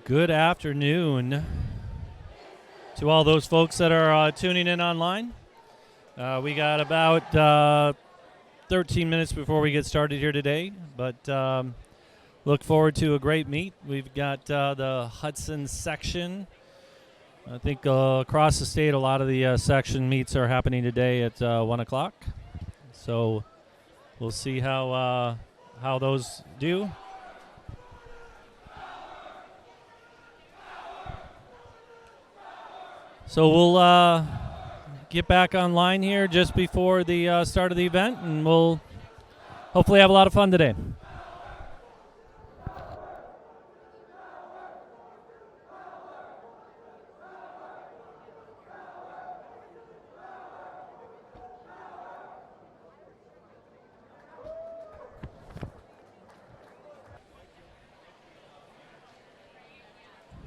Good afternoon to all those folks that are tuning in online. We got about 13 minutes before we get started here today, but look forward to a great meet. We've got the Hudson section. I think across the state, a lot of the section meets are happening today at 1 o'clock. So we'll see how those do. So we'll get back online here just before the start of the event, and we'll hopefully have a lot of fun today.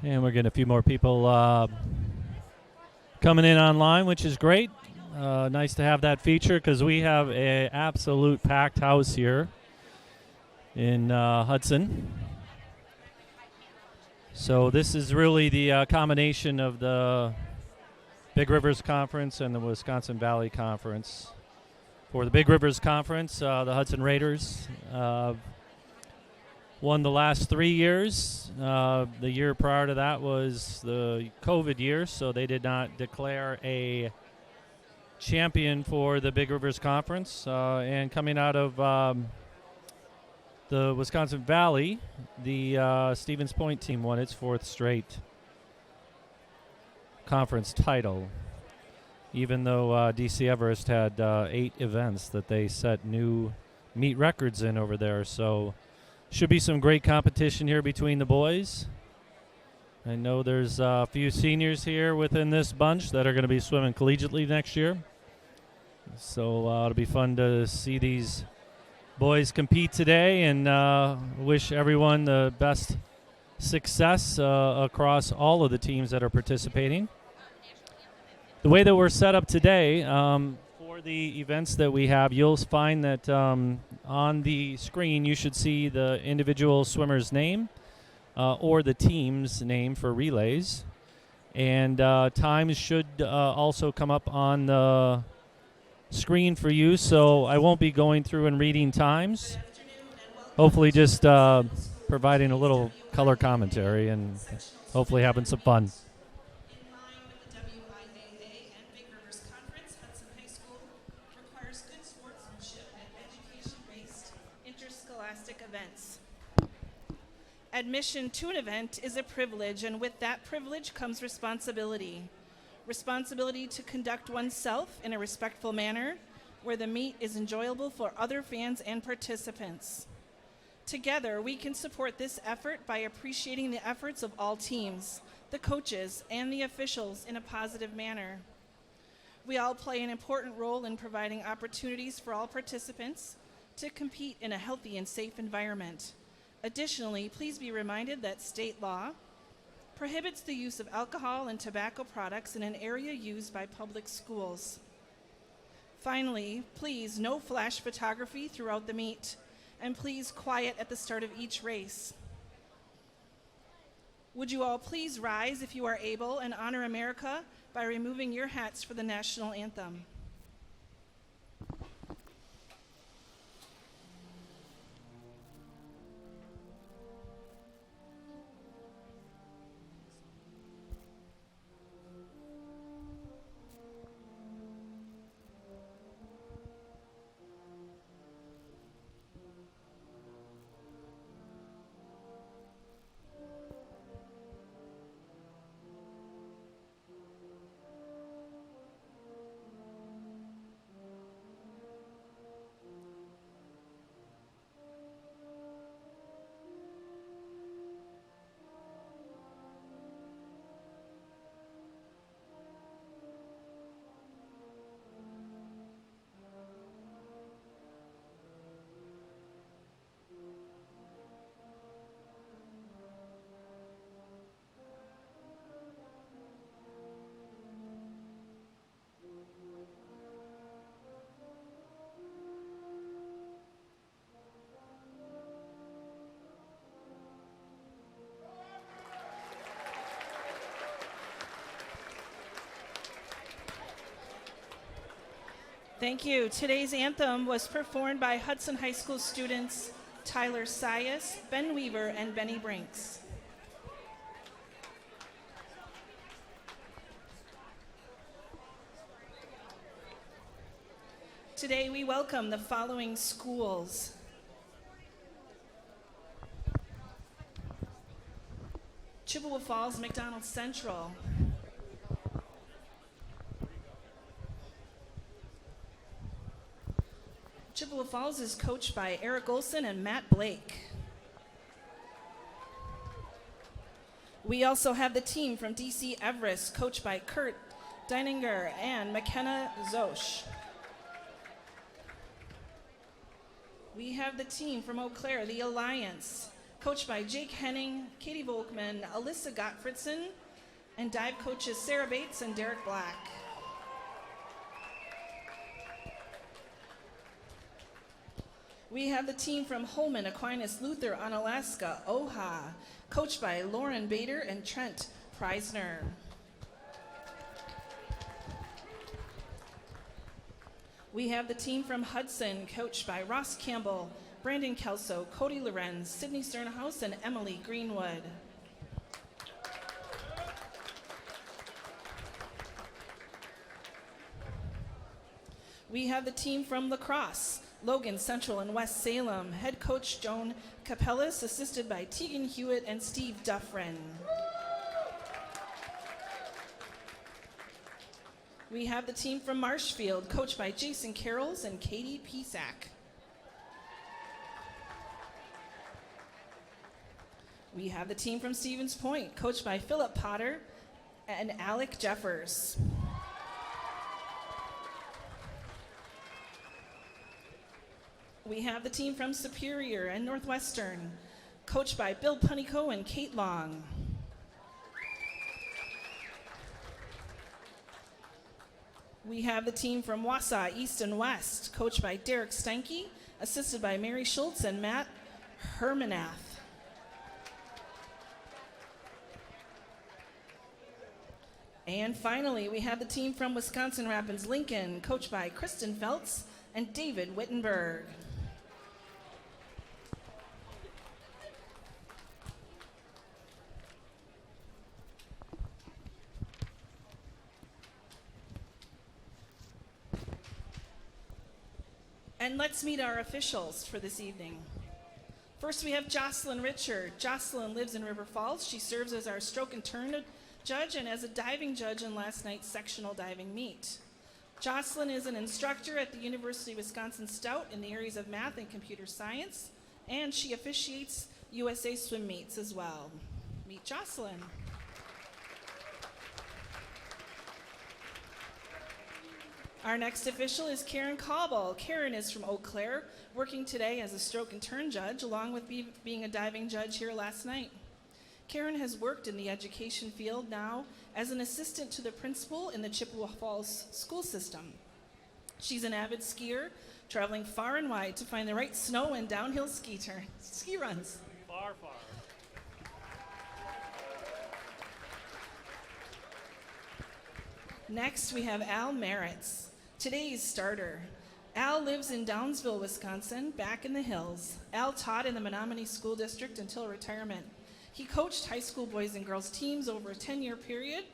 And we're getting a few more people coming in online, which is great. Nice to have that feature because we have an absolute packed house here in Hudson. So this is really the combination of the Big Rivers Conference and the Wisconsin Valley Conference. For the Big Rivers Conference, the Hudson Raiders won the last 3 years. The year prior to that was the COVID year, so they did not declare a champion for the Big Rivers Conference. And coming out of the Wisconsin Valley, the Stevens Point team won its fourth straight conference title, even though DC Everest had 8 events that they set new meet records in over there. So should be some great competition here between the boys. I know there's a few seniors here within this bunch that are going to be swimming collegiately next year. So it'll be fun to see these boys compete today, and wish everyone the best success across all of the teams that are participating. The way that we're set up today, for the events that we have, you'll find that on the screen you should see the individual swimmer's name or the team's name for relays. And times should also come up on the screen for you, so I won't be going through and reading times. Hopefully just providing a little color commentary and hopefully having some fun. In line with the WIAA and Big Rivers Conference, Hudson High School requires good sportsmanship at education-based interscholastic events. Admission to an event is a privilege, and with that privilege comes responsibility. Responsibility to conduct oneself in a respectful manner where the meet is enjoyable for other fans and participants. Together, we can support this effort by appreciating the efforts of all teams, the coaches, and the officials in a positive manner. We all play an important role in providing opportunities for all participants to compete in a healthy and safe environment. Additionally, please be reminded that state law prohibits the use of alcohol and tobacco products in an area used by public schools. Finally, please, no flash photography throughout the meet, and please quiet at the start of each race. Would you all please rise if you are able and honor America by removing your hats for the national anthem. Thank you. Today's anthem was performed by Hudson High School students Tyler Sias, Ben Weaver, and Benny Brinks. Today we welcome the following schools: Chippewa Falls McDonald Central, Chippewa Falls is coached by Eric Olson and Matt Blake. We also have the team from DC Everest, coached by Kurt Deininger and McKenna Zosch. We have the team from Eau Claire, the Alliance, coached by Jake Henning, Katie Volkman, Alyssa Gottfriedson, and dive coaches Sarah Bates and Derek Black. We have the team from Holman Aquinas Luther, Onalaska, OHA, coached by Lauren Bader and Trent Preisner. We have the team from Hudson, coached by Ross Campbell, Brandon Kelso, Cody Lorenz, Sydney Sternhouse, and Emily Greenwood. We have the team from lacrosse, Logan Central and West Salem, head coach Joan Capellas, assisted by Tegan Hewitt and Steve Duffrin. We have the team from Marshfield, coached by Jason Carrolls and Katie Pisak. We have the team from Stevens Point, coached by Philip Potter and Alec Jeffers. We have the team from Superior and Northwestern, coached by Bill Punico and Kate Long. We have the team from Wausau East and West, coached by Derek Steinke, assisted by Mary Schultz and Matt Hermanath. And finally, we have the team from Wisconsin Rapids Lincoln, coached by Kristen Feltz and David Wittenberg. And let's meet our officials for this evening. First, we have Jocelyn Richard. Jocelyn lives in River Falls. She serves as our stroke and turn judge and as a diving judge in last night's sectional diving meet. Jocelyn is an instructor at the University of Wisconsin Stout in the areas of math and computer science, and she officiates USA swim meets as well. Meet Jocelyn. Our next official is Karen Cobble. Karen is from Eau Claire, working today as a stroke and turn judge, along with being a diving judge here last night. Karen has worked in the education field now as an assistant to the principal in the Chippewa Falls school system. She's an avid skier, traveling far and wide to find the right snow and downhill ski runs. Far, far. Next, we have Al Maritz, today's starter. Al lives in Downsville, Wisconsin, back in the hills. Al taught in the Menominee School District until retirement. He coached high school boys and girls teams over a 10-year period,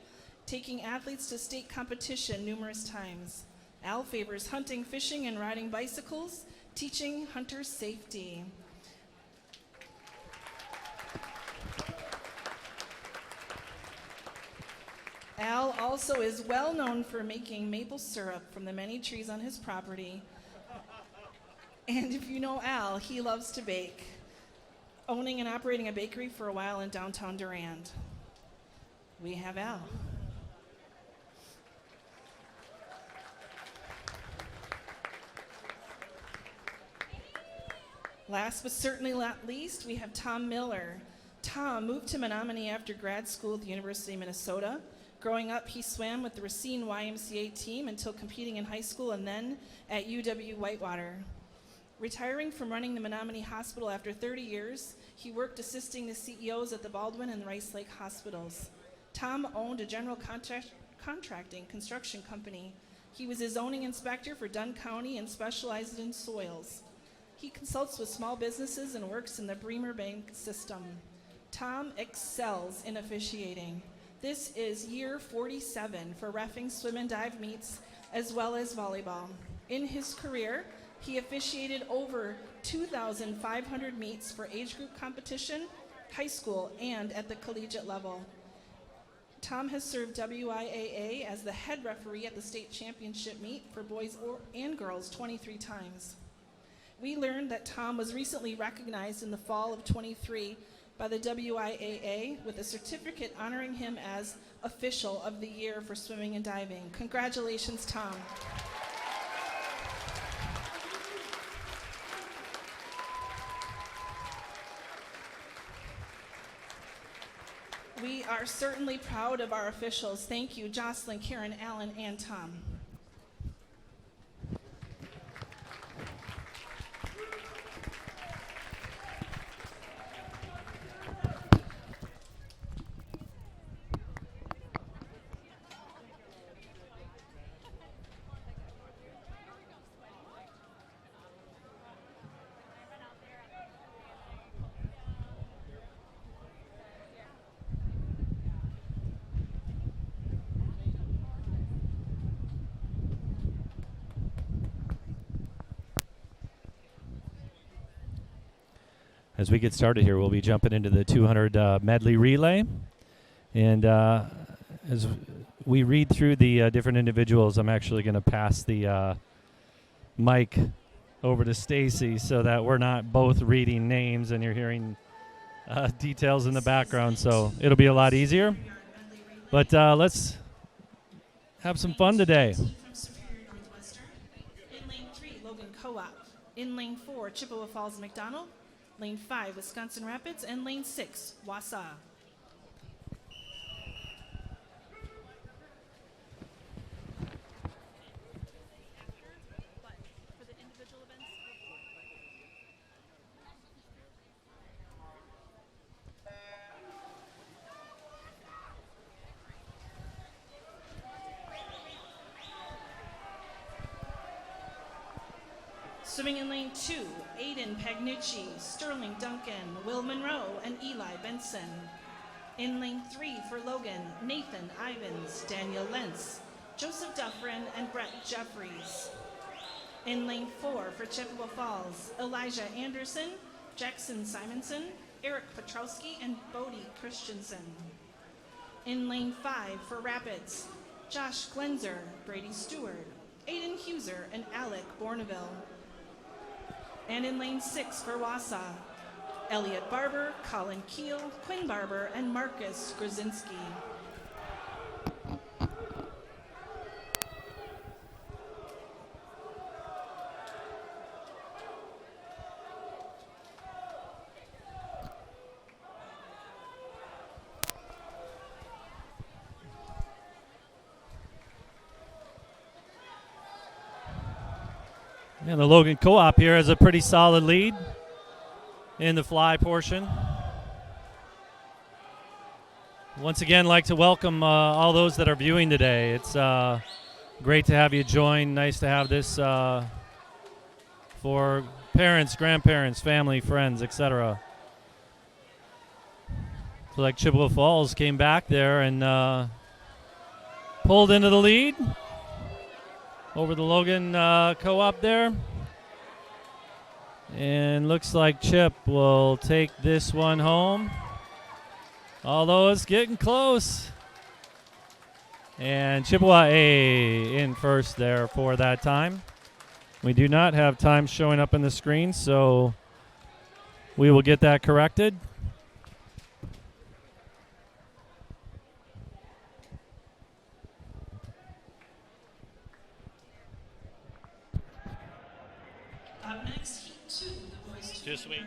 taking athletes to state competition numerous times. Al favors hunting, fishing, and riding bicycles, teaching hunters safety. Al also is well known for making maple syrup from the many trees on his property. And if you know Al, he loves to bake, owning and operating a bakery for a while in downtown Durand. We have Al. Last but certainly not least, we have Tom Miller. Tom moved to Menominee after grad school at the University of Minnesota. Growing up, he swam with the Racine YMCA team until competing in high school and then at UW-Whitewater. Retiring from running the Menominee Hospital after 30 years, he worked assisting the CEOs at the Baldwin and Rice Lake hospitals. Tom owned a general contracting construction company. He was a zoning inspector for Dunn County and specialized in soils. He consults with small businesses and works in the Bremer Bank system. Tom excels in officiating. This is year 47 for reffing swim and dive meets as well as volleyball. In his career, he officiated over 2,500 meets for age group competition, high school, and at the collegiate level. Tom has served WIAA as the head referee at the state championship meet for boys and girls 23 times. We learned that Tom was recently recognized in the fall of 23 by the WIAA with a certificate honoring him as Official of the Year for Swimming and Diving. Congratulations, Tom. We are certainly proud of our officials. Thank you, Jocelyn, Karen, Allen, and Tom. As we get started here, we'll be jumping into the 200 medley relay. And as we read through the different individuals, I'm actually going to pass the mic over to Stacy so that we're not both reading names and you're hearing details in the background. So it'll be a lot easier. But let's have some fun today. In lane 3, Logan Co-op. In lane 4, Chippewa Falls McDonald. Lane 5, Wisconsin Rapids, and Lane 6, Wausau. Swimming in lane 2, Aiden Pagnucci, Sterling Duncan, Will Monroe, and Eli Benson. In lane 3 for Logan, Nathan Ivins, Daniel Lentz, Joseph Duffrin, and Brett Jeffries. In lane 4 for Chippewa Falls, Elijah Anderson, Jackson Simonson, Eric Petrowski, and Bodie Christensen. In lane 5 for Rapids, Josh Glenzer, Brady Stewart, Aiden Huser, and Alec Bourneville. And in lane 6 for Wausau, Elliot Barber, Colin Keel, Quinn Barber, and Marcus Grzinski. And the Logan Co-op here has a pretty solid lead in the fly portion. Once again, like to welcome all those that are viewing today. It's great to have you join. Nice to have this for parents, grandparents, family, friends, etc. So like Chippewa Falls came back there and pulled into the lead over the Logan Co-op there. And looks like Chip will take this one home, although it's getting close. And Chippewa A in first there for that time. We do not have time showing up on the screen, so we will get that corrected. Up next, heat 2, the boys. Just wait.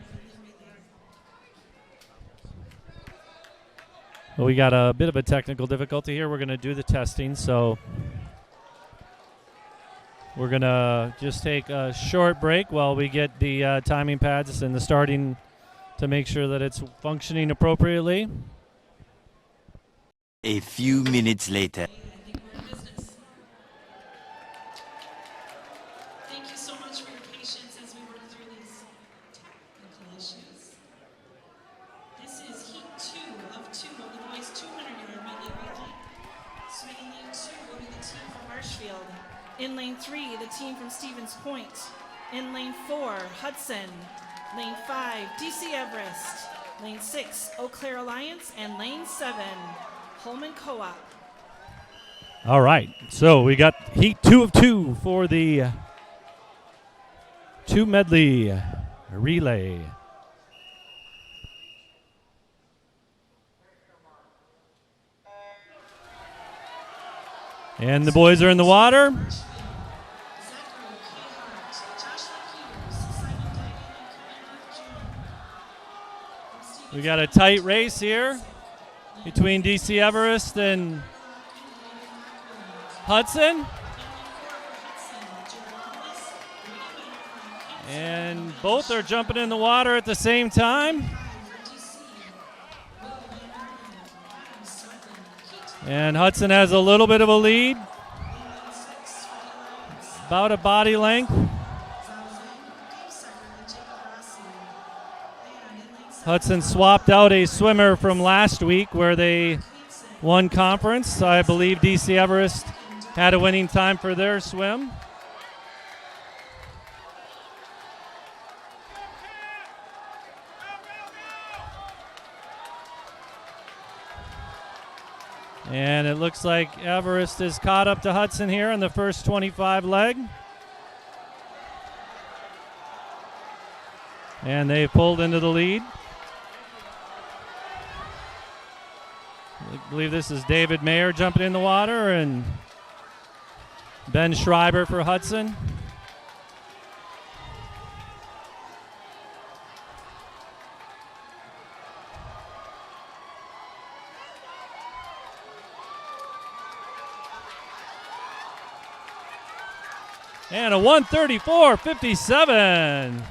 Well, we got a bit of a technical difficulty here. We're going to do the testing, so we're going to just take a short break while we get the timing pads and the starting to make sure that it's functioning appropriately. A few minutes later. In lane 3, the team from Stevens Point. In lane 4, Hudson. Lane 5, DC Everest. Lane 6, Eau Claire Alliance. And lane 7, Holman Co-op. All right, so we got heat 2 of 2 for the 2 medley relay. And the boys are in the water. We got a tight race here between DC Everest and Hudson. And both are jumping in the water at the same time. And Hudson has a little bit of a lead, about a body length. Hudson swapped out a swimmer from last week where they won conference. I believe DC Everest had a winning time for their swim. And it looks like Everest is caught up to Hudson here in the first 25 leg. And they pulled into the lead. I believe this is David Mayer jumping in the water and Ben Schreiber for Hudson. And a 1:34.57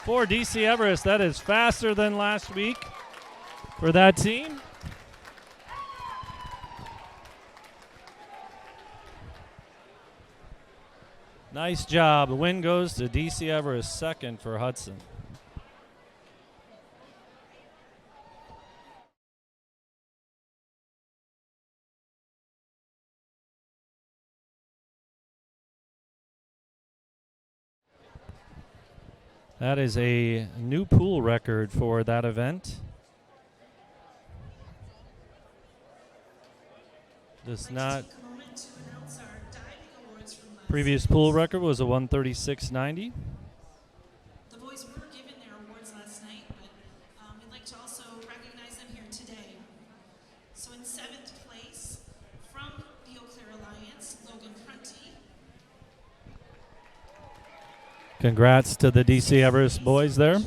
for DC Everest. That is faster than last week for that team. Nice job. The win goes to DC Everest, second for Hudson. That is a new pool record for that event. Does not. Previous pool record was a 136.90. The boys were given their awards last night, but we'd like to also recognize them here today. So in 7th place, from the Eau Claire Alliance, Logan Prunty. Congrats to the DC Everest boys there.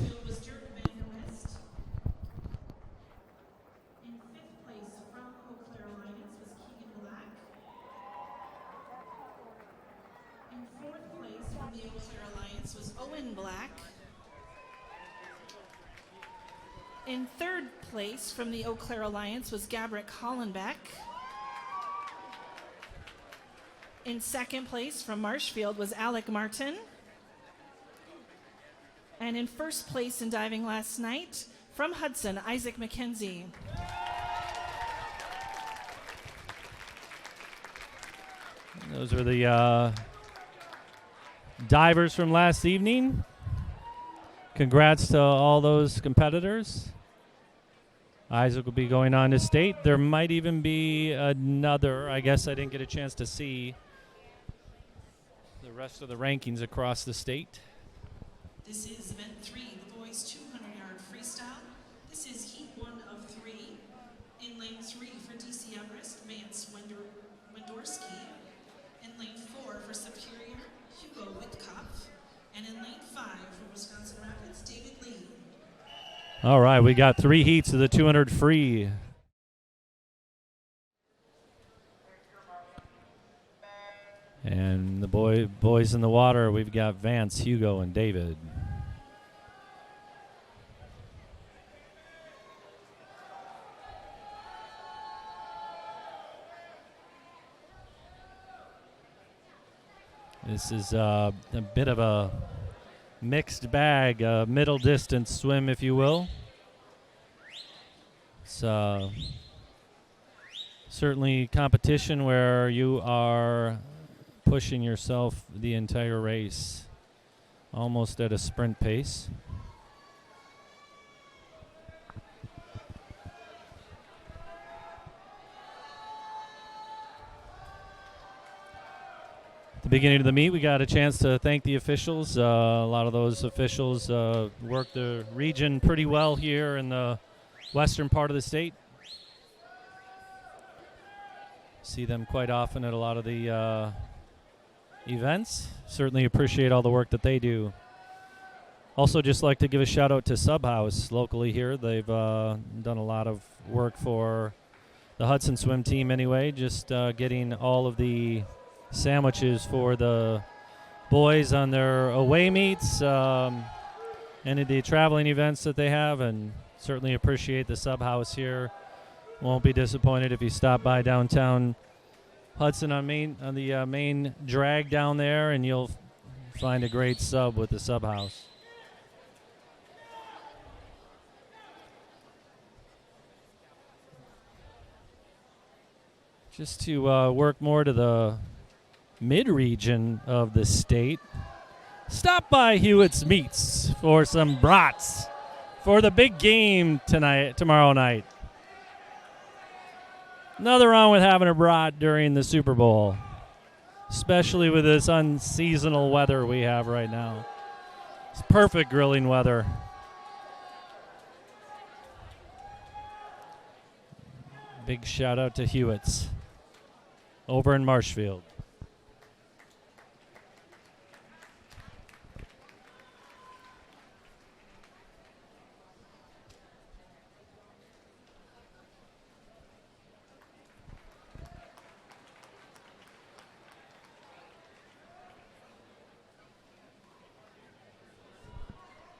In 3rd place from the Eau Claire Alliance was Gabrick Hollenbeck. In 2nd place from Marshfield was Alec Martin. And in 1st place in diving last night from Hudson, Isaac McKenzie. Those are the divers from last evening. Congrats to all those competitors. Isaac will be going on to state. There might even be another. I guess I didn't get a chance to see the rest of the rankings across the state. This is event 3, the boys 200-yard freestyle. This is heat 1 of 3. In lane 3 for DC Everest, Vance Wendorski. In lane 4 for Superior, Hugo Whitkopf. And in lane 5 for Wisconsin Rapids, David Lee. All right, we got 3 heats of the 200 free. And the boys in the water, we've got Vance, Hugo, and David. This is a bit of a mixed bag, a middle distance swim, if you will. It's certainly competition where you are pushing yourself the entire race, almost at a sprint pace. The beginning of the meet, we got a chance to thank the officials. A lot of those officials worked the region pretty well here in the western part of the state. See them quite often at a lot of the events. Certainly appreciate all the work that they do. Also just like to give a shout out to Subhouse locally here. They've done a lot of work for the Hudson swim team anyway, just getting all of the sandwiches for the boys on their away meets, any of the traveling events that they have, and certainly appreciate the Subhouse here. Won't be disappointed if you stop by downtown Hudson on the main drag down there, and you'll find a great sub with the Subhouse. Just to work more to the mid-region of the state, stop by Hewitt's Meats for some brats for the big game tomorrow night. Nothing wrong with having a brat during the Super Bowl, especially with this unseasonal weather we have right now. It's perfect grilling weather. Big shout out to Hewitt's over in Marshfield.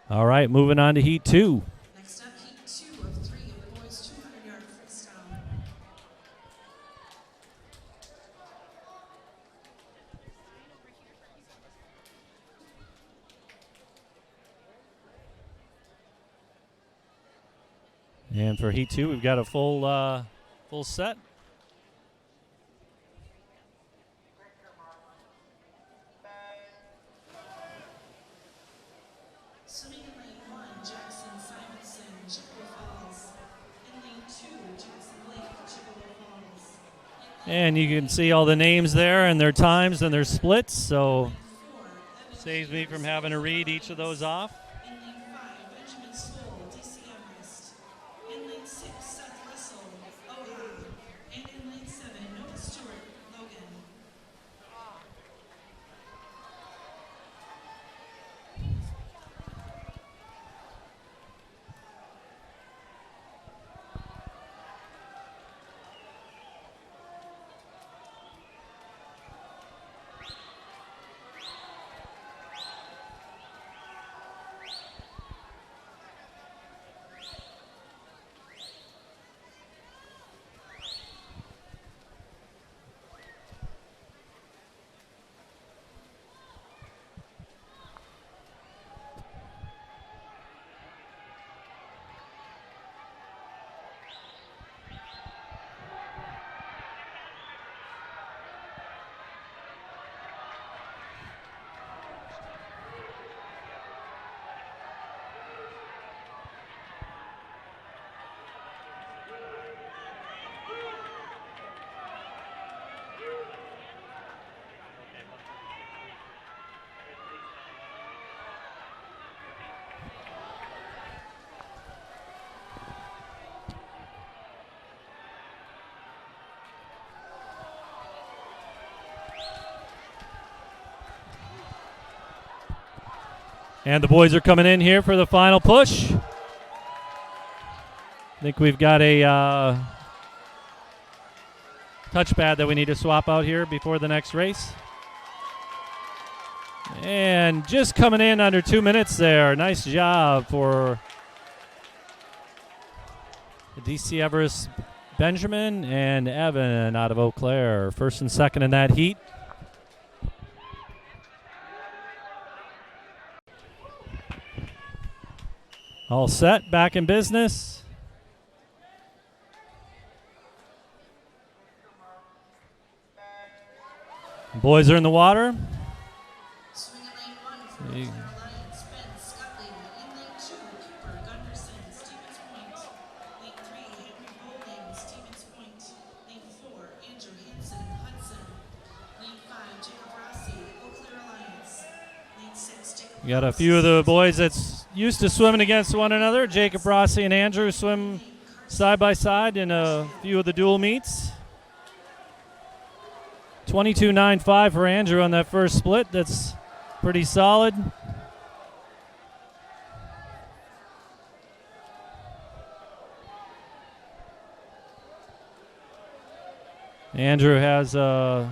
All right, moving on to Heat 2. Next up, Heat 2 of 3 of the boys' 200-yard freestyle. And for Heat 2, we've got a full set. Swimming in lane 1, Jackson Simonson, Chippewa Falls. In lane 2, Jackson Blake, Chippewa Falls. And you can see all the names there and their times and their splits, so saves me from having to read each of those off. In lane 5, Benjamin Stoll, DC Everest. In lane 6, Seth Russell, Oha. And in lane 7, Noah Stewart, Logan. And the boys are coming in here for the final push. I think we've got a touchpad that we need to swap out here before the next race. And just coming in under 2 minutes there. Nice job for DC Everest, Benjamin and Evan out of Eau Claire. First and second in that heat. All set, back in business. Boys are in the water. Swimming lane 1 for O'Clair Alliance, Ben Scutley. In lane 2, Cooper Gunderson, Stevens Point. Lane 3, Henry Bowling, Stevens Point. Lane 4, Andrew Hansen, Hudson. Lane 5, Jacob Rossi, O'Clair Alliance. Lane 6, Jacob You got a few of the boys that's used to swimming against one another. Jacob Rossi and Andrew swim side by side in a few of the dual meets. 22.95 for Andrew on that first split. That's pretty solid. Andrew has a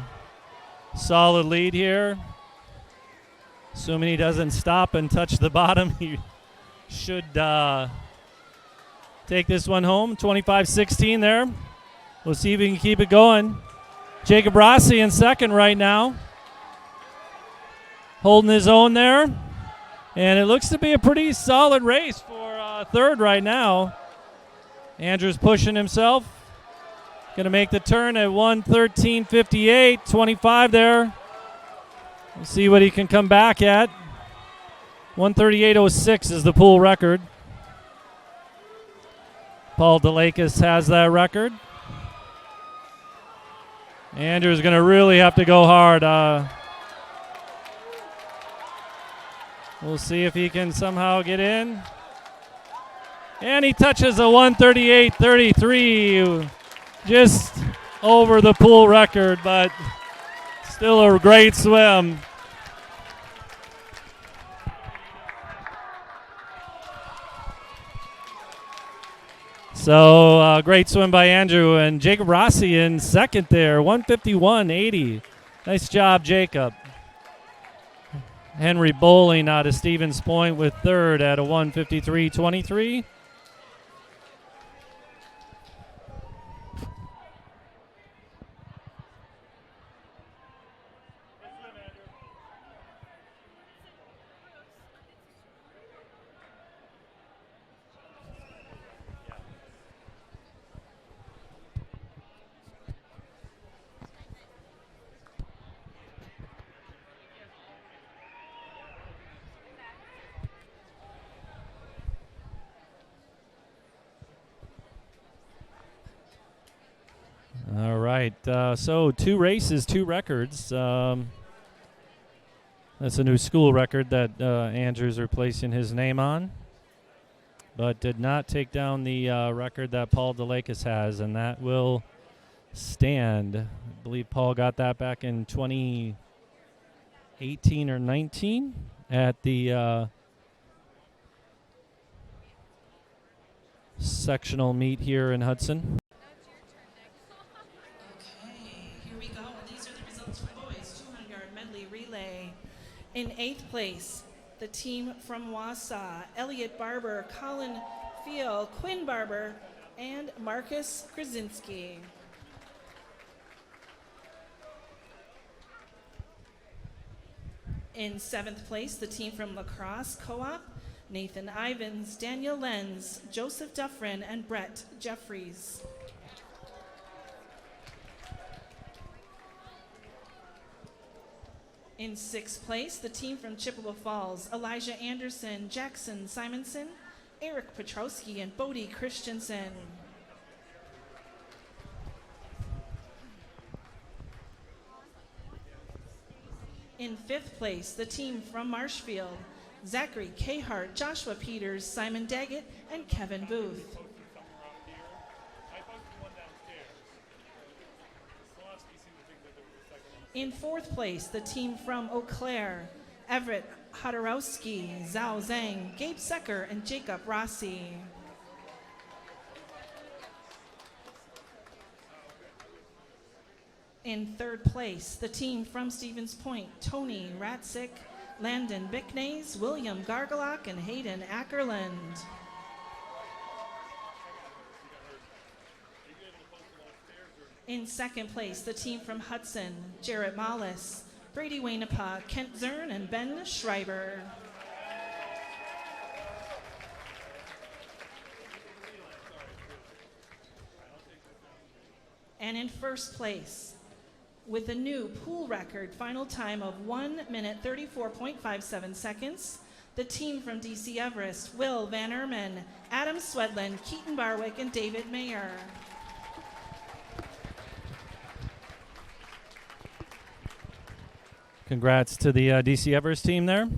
solid lead here. Assuming he doesn't stop and touch the bottom, he should take this one home. 25-16 there. We'll see if he can keep it going. Jacob Rossi in second right now. Holding his own there. And it looks to be a pretty solid race for third right now. Andrew's pushing himself. Going to make the turn at 1:13.58. 25 there. We'll see what he can come back at. 1:38.06 is the pool record. Paul DeLakis has that record. Andrew's going to really have to go hard. We'll see if he can somehow get in. And he touches a 1:38.33, just over the pool record, but still a great swim. So great swim by Andrew, and Jacob Rossi in second there, 1:51.80. Nice job, Jacob. Henry Bowling out of Stevens Point with third at a 1:53.23. All right, so 2 races, 2 records. That's a new school record that Andrew's replacing his name on, but did not take down the record that Paul DeLakis has, and that will stand. I believe Paul got that back in 2018 or 19 at the sectional meet here in Hudson. Medley relay. In 8th place, the team from Wausau, Elliot Barber, Colin Feel, Quinn Barber, and Marcus Krasinski. In 7th place, the team from La Crosse Co-op, Nathan Ivins, Daniel Lenz, Joseph Duffrin, and Brett Jeffries. In 6th place, the team from Chippewa Falls, Elijah Anderson, Jackson Simonson, Eric Petrowski, and Bodie Christensen. In 5th place, the team from Marshfield, Zachary Cahart, Joshua Peters, Simon Daggett, and Kevin Booth. In 4th place, the team from Eau Claire, Everett Hodorowski, Zhao Zhang, Gabe Secker, and Jacob Rossi. In 3rd place, the team from Stevens Point, Tony Ratzik, Landon Bicknays, William Gargalock, and Hayden Ackerland. In 2nd place, the team from Hudson, Jarrett Mollis, Brady Wainapa, Kent Zern, and Ben Schreiber. And in 1st place, with a new pool record final time of 1 minute 34.57 seconds. The team from DC Everest, Will Van Ermen, Adam Swedlin, Keaton Barwick, and David Mayer. Congrats to the DC Everest team there.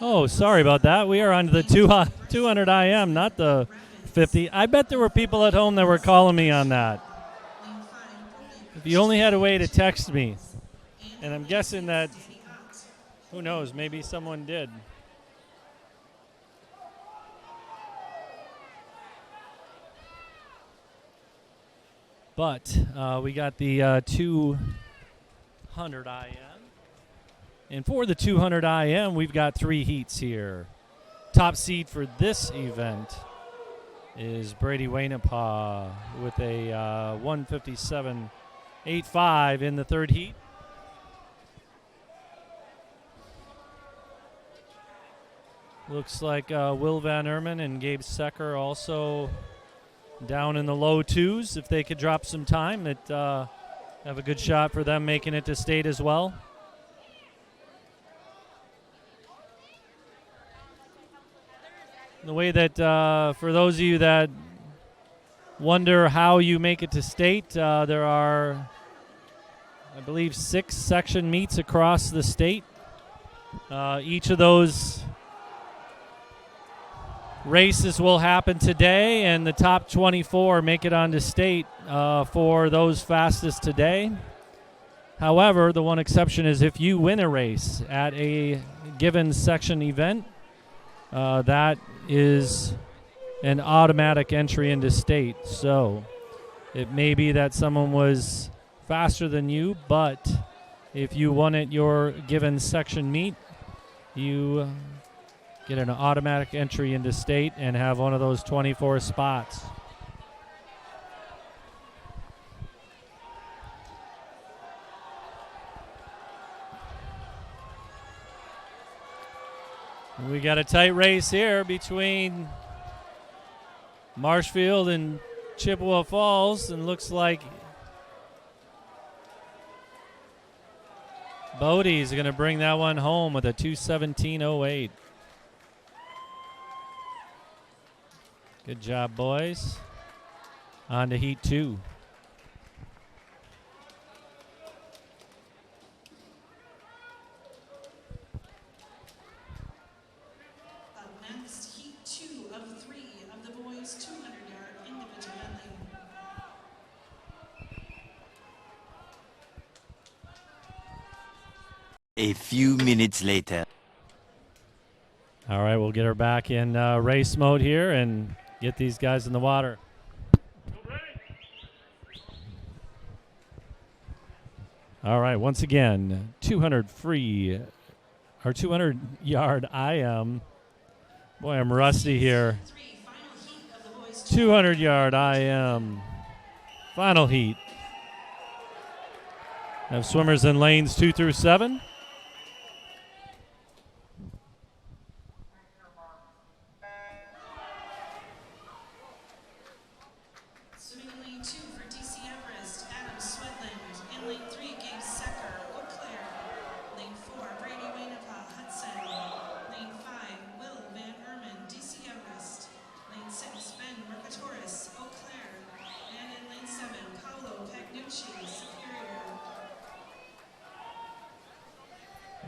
Oh, sorry about that. We are on to the 200 IM, not the 50. I bet there were people at home that were calling me on that. If you only had a way to text me. And I'm guessing that, who knows, maybe someone did. But we got the 200 IM. And for the 200 IM, we've got 3 heats here. Top seed for this event is Brady Wainapaw with a 157.85 in the 3rd heat. Looks like Will Van Ermen and Gabe Secker also down in the low 2s. If they could drop some time, it have a good shot for them making it to state as well. The way that, for those of you that wonder how you make it to state, there are, I believe, 6 section meets across the state. Each of those races will happen today, and the top 24 make it onto state for those fastest today. However, the one exception is if you win a race at a given section event, that is an automatic entry into state. So it may be that someone was faster than you, but if you won at your given section meet, you get an automatic entry into state and have one of those 24 spots. We got a tight race here between Marshfield and Chippewa Falls, and looks like Bodie's going to bring that one home with a 2:17.08. Good job, boys. On to heat 2. A few minutes later. All right, we'll get her back in race mode here and get these guys in the water. All right, once again, 200 free, or 200-yard IM. Boy, I'm rusty here. 200-yard IM. Final heat. Have swimmers in lanes 2 through 7.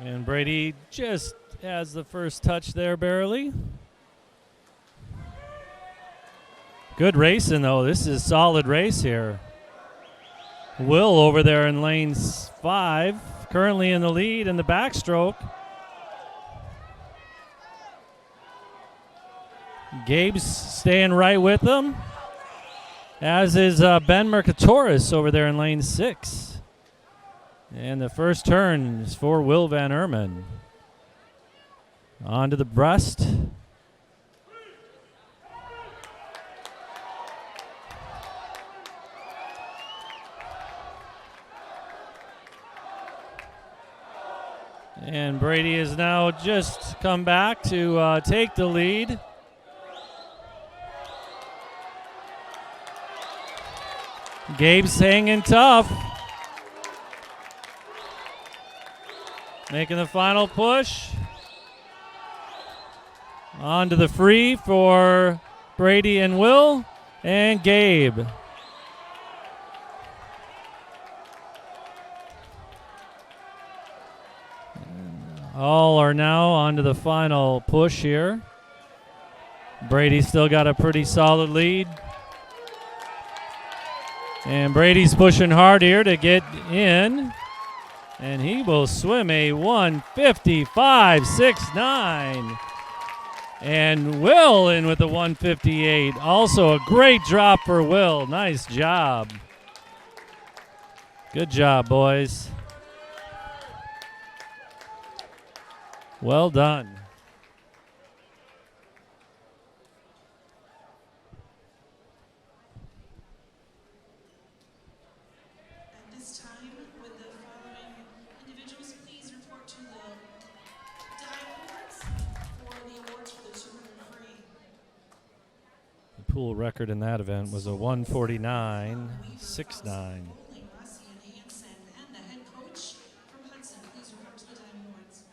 And Brady just has the first touch there, barely. Good racing, though. This is a solid race here. Will over there in lane 5, currently in the lead in the backstroke. Gabe's staying right with them, as is Ben Mercatoris over there in lane 6. And the first turn is for Will Van Ermen. On to the breast. And Brady has now just come back to take the lead. Gabe's hanging tough. Making the final push. On to the free for Brady and Will and Gabe. All are now on to the final push here. Brady's still got a pretty solid lead. And Brady's pushing hard here to get in. And he will swim a 155.69. And Will in with the 158. Also a great drop for Will. Nice job. Good job, boys. Well done. At this time, would the following individuals please report to the dive for the awards for the 200 free. The pool record in that event was a 149.69. Rossi and Hansen, and the head coach from Hudson, please report to the dive awards.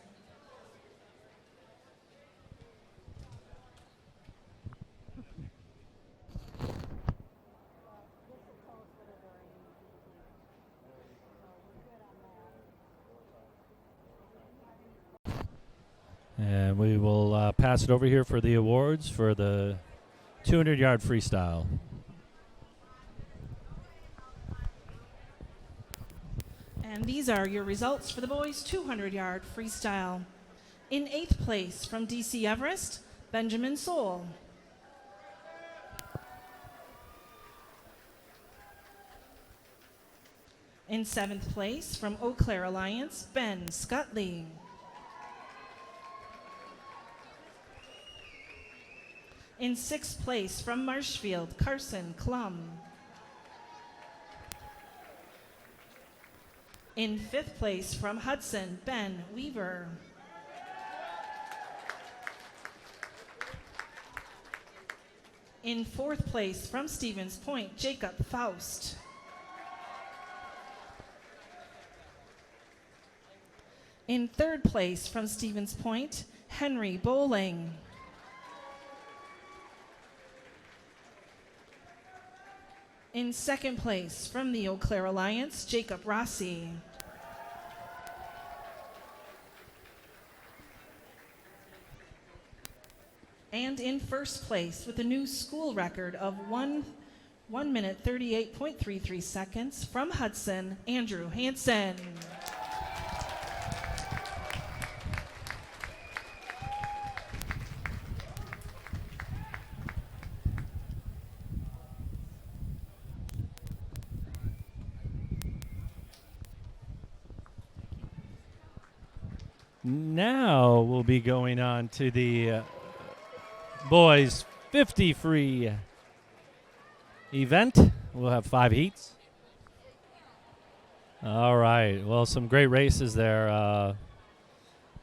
And we will pass it over here for the awards for the 200-yard freestyle. And these are your results for the boys' 200-yard freestyle. In 8th place from DC Everest, Benjamin Soul. In 7th place from Eau Claire Alliance, Ben Scutley. In 6th place from Marshfield, Carson Klum. In 5th place from Hudson, Ben Weaver. In 4th place from Stevens Point, Jacob Faust. In 3rd place from Stevens Point, Henry Bowling. In 2nd place from the Eau Claire Alliance, Jacob Rossi. And in 1st place with a new school record of 1 minute 38.33 seconds from Hudson, Andrew Hansen. Now we'll be going on to the boys 50 free event. We'll have 5 heats. All right. Well, some great races there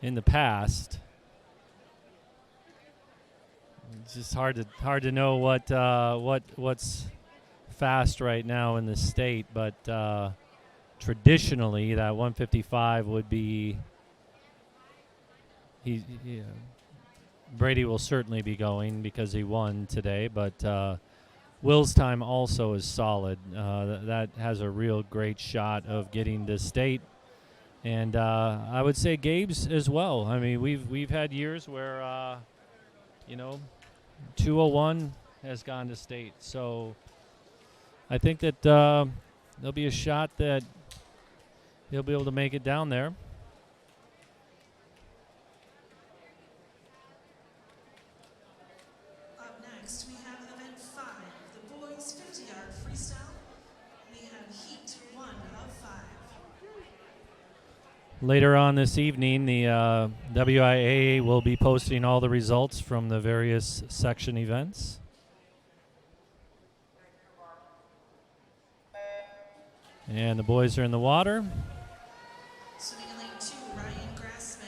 in the past. It's just hard to know what's fast right now in the state, but traditionally that 155 would be. Brady will certainly be going because he won today, but Will's time also is solid. That has a real great shot of getting to state, and I would say Gabe's as well. I mean, we've had years where 201 has gone to state, so I think that there'll be a shot that he'll be able to make it down there. Next, we have event 5, the boys 50-yard freestyle. We have heat 1 of 5. Later on this evening, the WIAA will be posting all the results from the various section events. And the boys are in the water. Swimming in lane 2, Ryan Grassman.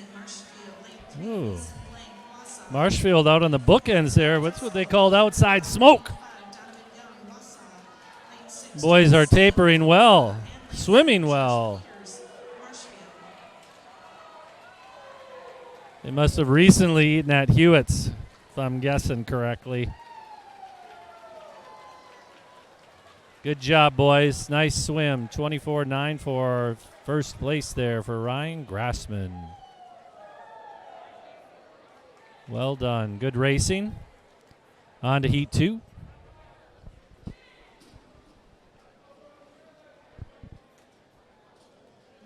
Ooh. Marshfield out on the bookends there. What's what they called outside smoke. Boys are tapering well, swimming well. They must have recently eaten at Hewitt's, if I'm guessing correctly. Good job, boys. Nice swim. 24-9 for first place there for Ryan Grassman. Well done. Good racing. On to heat 2.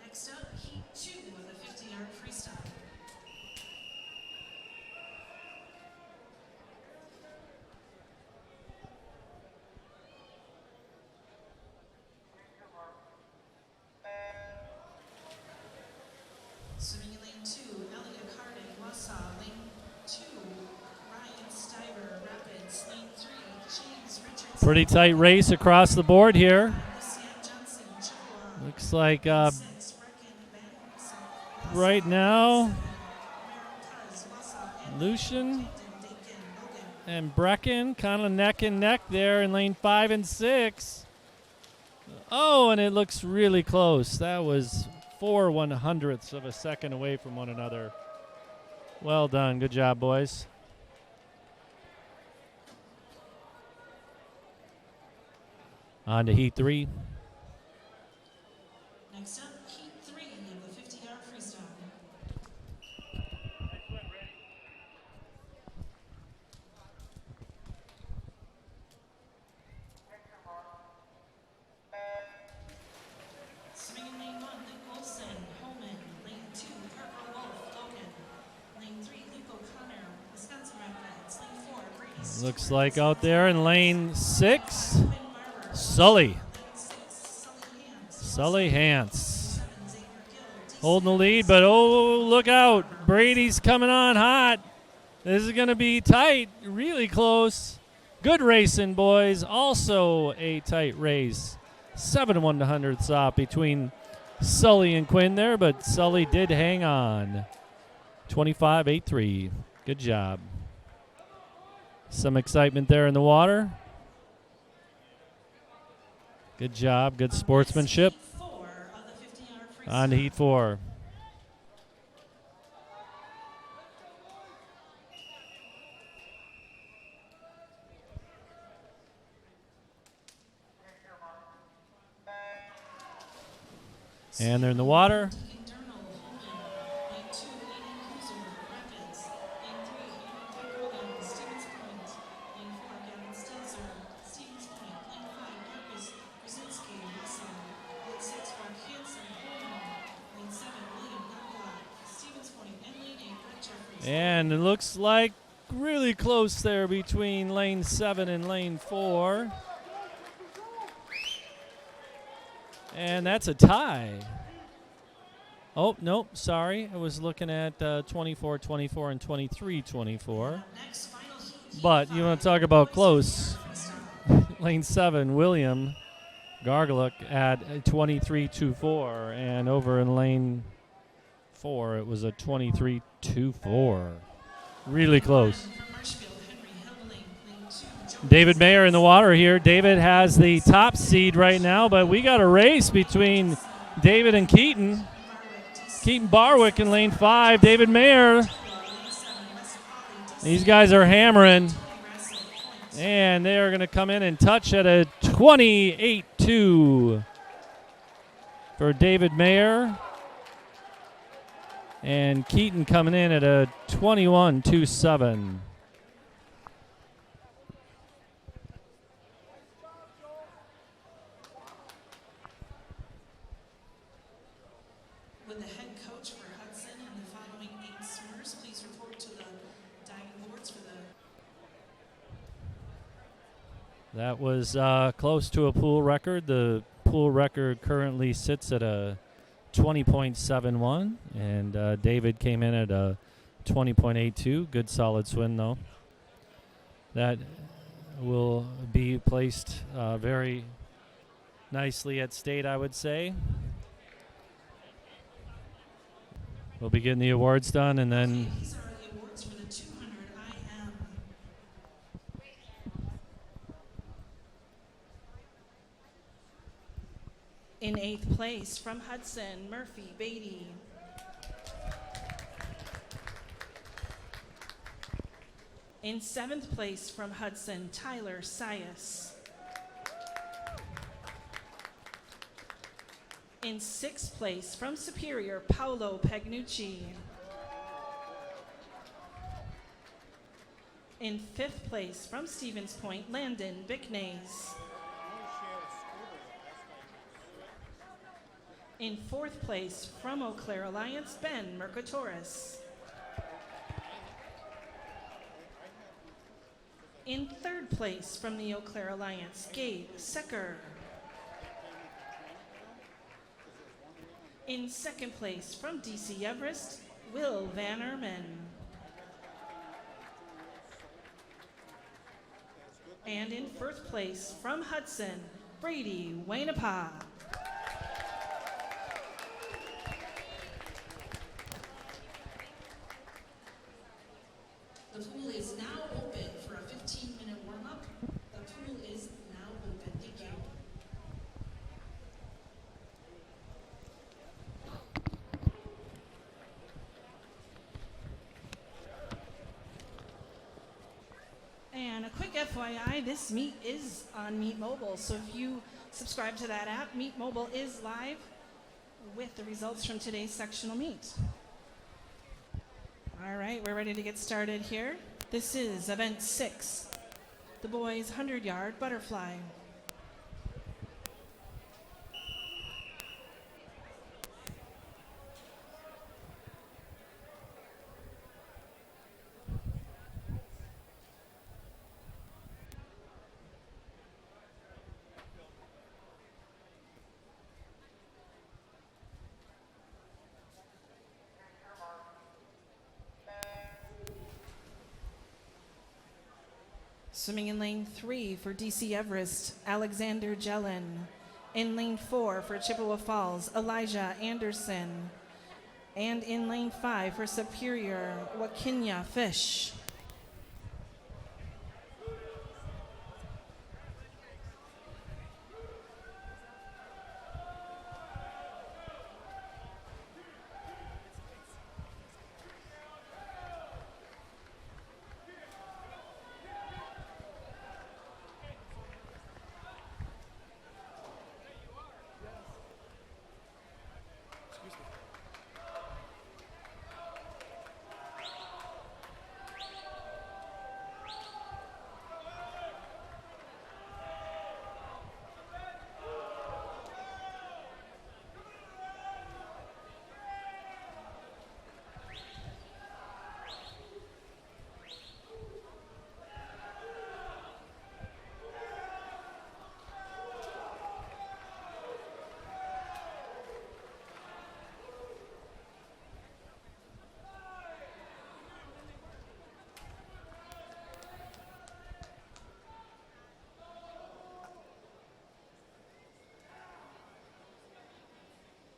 Next up, heat 2 of the 50-yard freestyle. Swimming in lane 2, Elliot Cardin, Wausau. Lane 2, Ryan Stiver, Rapids. Lane 3, James Richardson. Pretty tight race across the board here. Lucian Johnson, Chippewa. Looks like 6, Brecken, Van, right now, Merrill Cuz, Wausau. Lucian Dakin, Logan. and Brecken kind of neck and neck there in lane 5 and 6. Oh, and it looks really close. That was 4/100ths of a second away from one another. Well done. Good job, boys. On to heat 3. Next up, heat 3 of the 50-yard freestyle. Swimming in lane 1, Luke Wilson, Holman. Lane 2, Parker Wolf, Logan. Lane 3, Luke O'Connor, Wisconsin Rapids. Lane 4, Brady Stewart. Looks like out there in lane 6, Quinn Barber. Sully. Lane 6, Sully Hance. Sully Hance. 7, Xavier Gill. Holding the lead, but oh, look out. Brady's coming on hot. This is going to be tight, really close. Good racing, boys. Also a tight race. 7/100ths off between Sully and Quinn there, but Sully did hang on. 25-8-3. Good job. Some excitement there in the water. Good job. Good sportsmanship. Heat 4 of the 50-yard freestyle. On to heat 4. And they're in the water. Internal, Holman. Lane 2, Aiden Kuzer, Rapids. Lane 3, Aaron Pickrogan, Stevens Point. Lane 4, Gavin Stilzer, Stevens Point. Lane 5, Marcus Brzezinski, Russell. Lane 6, Brock Hansen, Holman. Lane 7, William Gongla, Stevens Point. And Lane 8, Brett Jeffries. And it looks like really close there between lane 7 and lane 4. And that's a tie. Oh, nope, sorry. I was looking at 24-24 and 23-24. Next, final heat. But you want to talk about close. Lane 7, William Gargaluk at 23-24. And over in lane 4, it was a 23-24. Really close. From Marshfield, Henry Helbling. Lane 2, Joe David Mayer in the water here. David has the top seed right now, but we got a race between David and Keaton. Barwick, DC. Keaton Barwick in lane 5. David Mayer. Lane 7, West Polly, DC. These guys are hammering. Aggressive point. And they are going to come in and touch at a 28-2 for David Mayer. And Keaton coming in at a 21-27. With the head coach for Hudson and the following 8 swimmers, please report to the diving boards for the That was close to a pool record. The pool record currently sits at a 20.71, and David came in at a 20.82. Good solid swim, though. That will be placed very nicely at state, I would say. We'll be getting the awards done, and then These are the awards for the 200 IM. In 8th place from Hudson, Murphy Beatty. In 7th place from Hudson, Tyler Sias. In 6th place from Superior, Paolo Pagnucci. In 5th place from Stevens Point, Landon Bicknays. In 4th place from Eau Claire Alliance, Ben Mercatoris. In 3rd place from the Eau Claire Alliance, Gabe Secker. In 2nd place from DC Everest, Will Van Ermen. And in 1st place from Hudson, Brady Wainapa. The pool is now open for a 15-minute warm-up. The pool is now open. Thank you. And a quick FYI, this meet is on Meet Mobile, so if you subscribe to that app, Meet Mobile is live with the results from today's sectional meet. All right, we're ready to get started here. This is event 6, the boys 100-yard butterfly. Swimming in lane 3 for DC Everest, Alexander Jellin. In lane 4 for Chippewa Falls, Elijah Anderson. And in lane 5 for Superior, Wakinya Fish.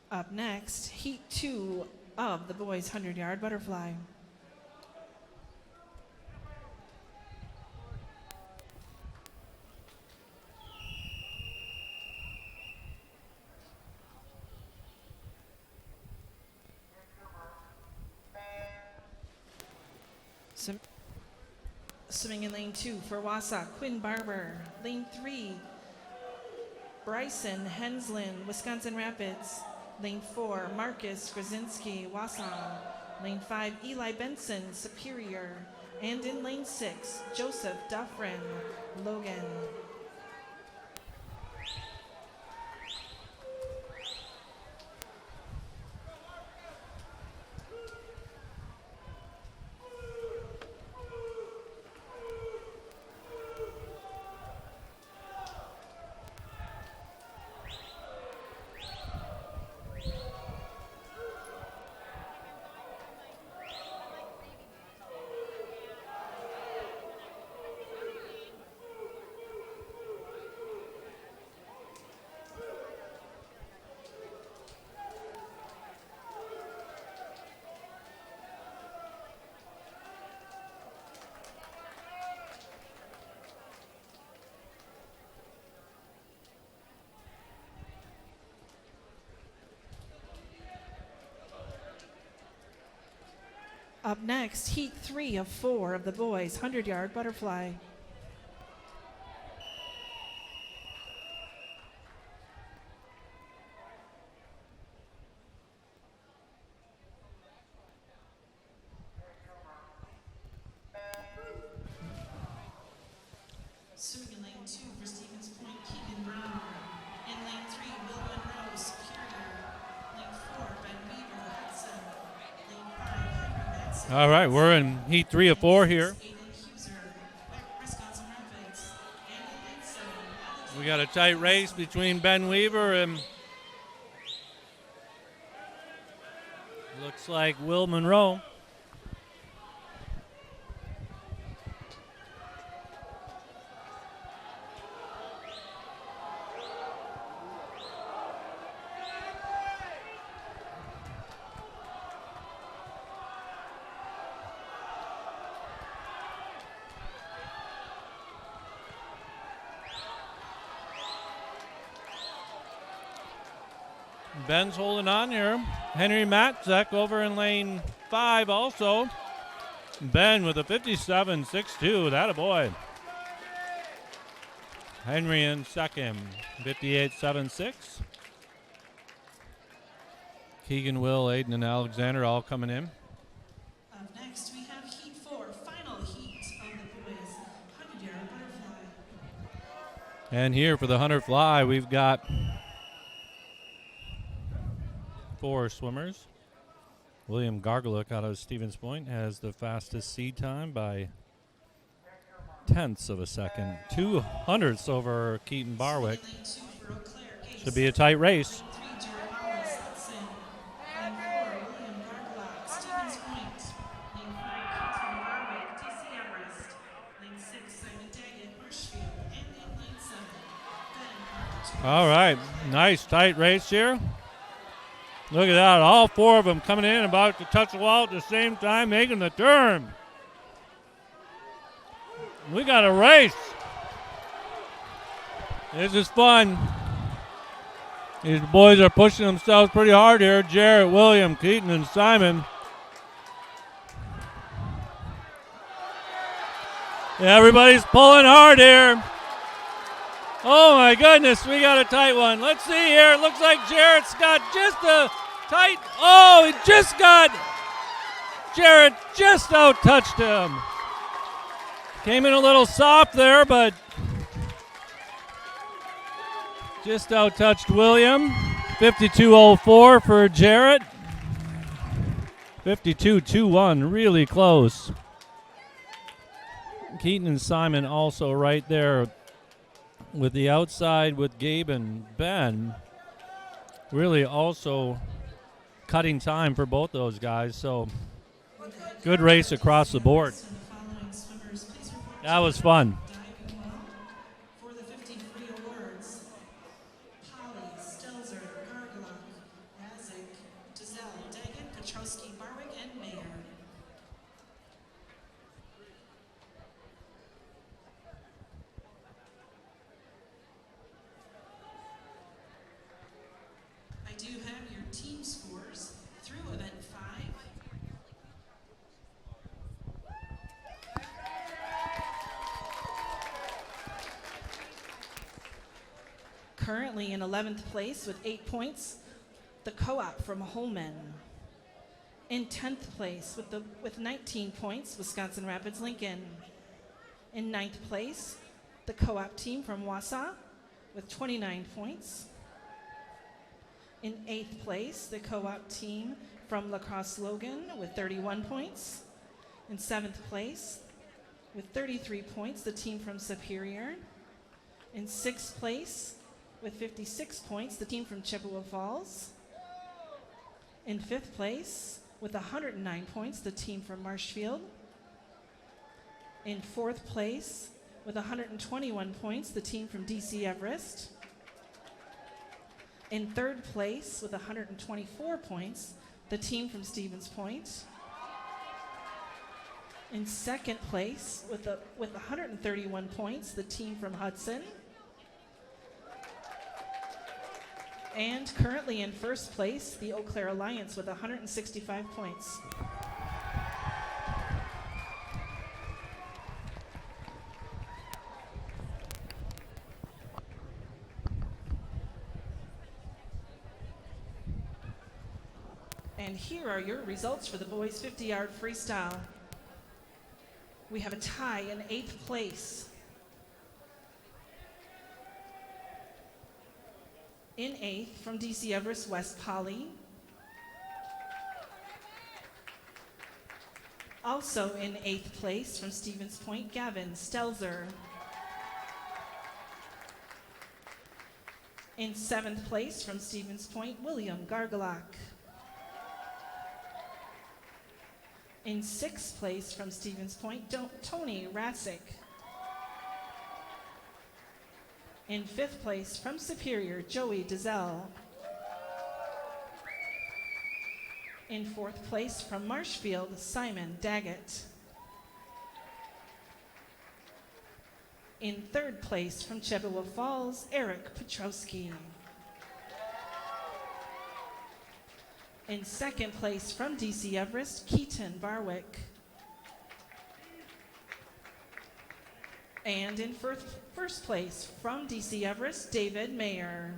Up next, heat 2 of the boys 100-yard butterfly. Swimming in lane 2 for Wausau, Quinn Barber. Lane 3, Bryson Henslin, Wisconsin Rapids. Lane 4, Marcus Grzinski, Wausau. Lane 5, Eli Benson, Superior. And in lane 6, Joseph Duffrin, Logan. Up next, heat 3 of 4 of the boys 100-yard butterfly. Swimming in lane 2 for Stevens Point, Keegan Brown. In lane 3, Will Monroe, Superior. Lane 4, Ben Weaver, Hudson. Lane 5, Henry Matson. All right, we're in heat 3 of 4 here. We got a tight race between Ben Weaver and looks like Will Monroe. Ben's holding on here. Henry Matzek over in lane 5 also. Ben with a 57.62. That a boy. Henry in second, 58.76. Keegan, Will, Aiden, and Alexander all coming in. Up next, we have heat 4, final heat of the boys 100-yard butterfly. And here for the 100 fly, we've got 4 swimmers. William Gargalick out of Stevens Point has the fastest seed time by tenths of a second. 200ths over Keaton Barwick. Should be a tight race. All right, nice tight race here. Look at that, all 4 of them coming in, about to touch the wall at the same time, making the turn. We got a race. This is fun. These boys are pushing themselves pretty hard here. Jarrett, William, Keaton, and Simon. Yeah, everybody's pulling hard here. Oh my goodness, we got a tight one. Let's see here. It looks like Jarrett's got just a tight. Oh, he just got. Jarrett just out-touched him. Came in a little soft there, but just out-touched William. 52.04 for Jarrett. 52.21, really close. Keaton and Simon also right there with the outside with Gabe and Ben. Really also cutting time for both those guys. So good race across the board. That was fun. For the 53 awards, Polly, Stelzer, Gargalock, Razik, Giselle, Dagan, Petrowski, Barwick, and Mayer. I do have your team scores through event 5. Currently in 11th place with 8 points, the co-op from Holmen. In 10th place with 19 points, Wisconsin Rapids Lincoln. In 9th place, the co-op team from Wausau with 29 points. In 8th place, the co-op team from La Crosse Logan with 31 points. In 7th place, with 33 points, the team from Superior. In 6th place, with 56 points, the team from Chippewa Falls. In 5th place, with 109 points, the team from Marshfield. In 4th place, with 121 points, the team from DC Everest. In 3rd place, with 124 points, the team from Stevens Point. In 2nd place, with 131 points, the team from Hudson. And currently in 1st place, the Eau Claire Alliance with 165 points. And here are your results for the boys 50-yard freestyle. We have a tie in 8th place. In 8th from DC Everest West Poly. Also in 8th place from Stevens Point, Gavin Stelzer. In 7th place from Stevens Point, William Gargalak. In 6th place from Stevens Point, Tony Ratzik. In 5th place from Superior, Joey Dizelle. In 4th place from Marshfield, Simon Daggett. In 3rd place from Chippewa Falls, Eric Petrowski. In 2nd place from DC Everest, Keaton Barwick. And in first place from DC Everest, David Mayer.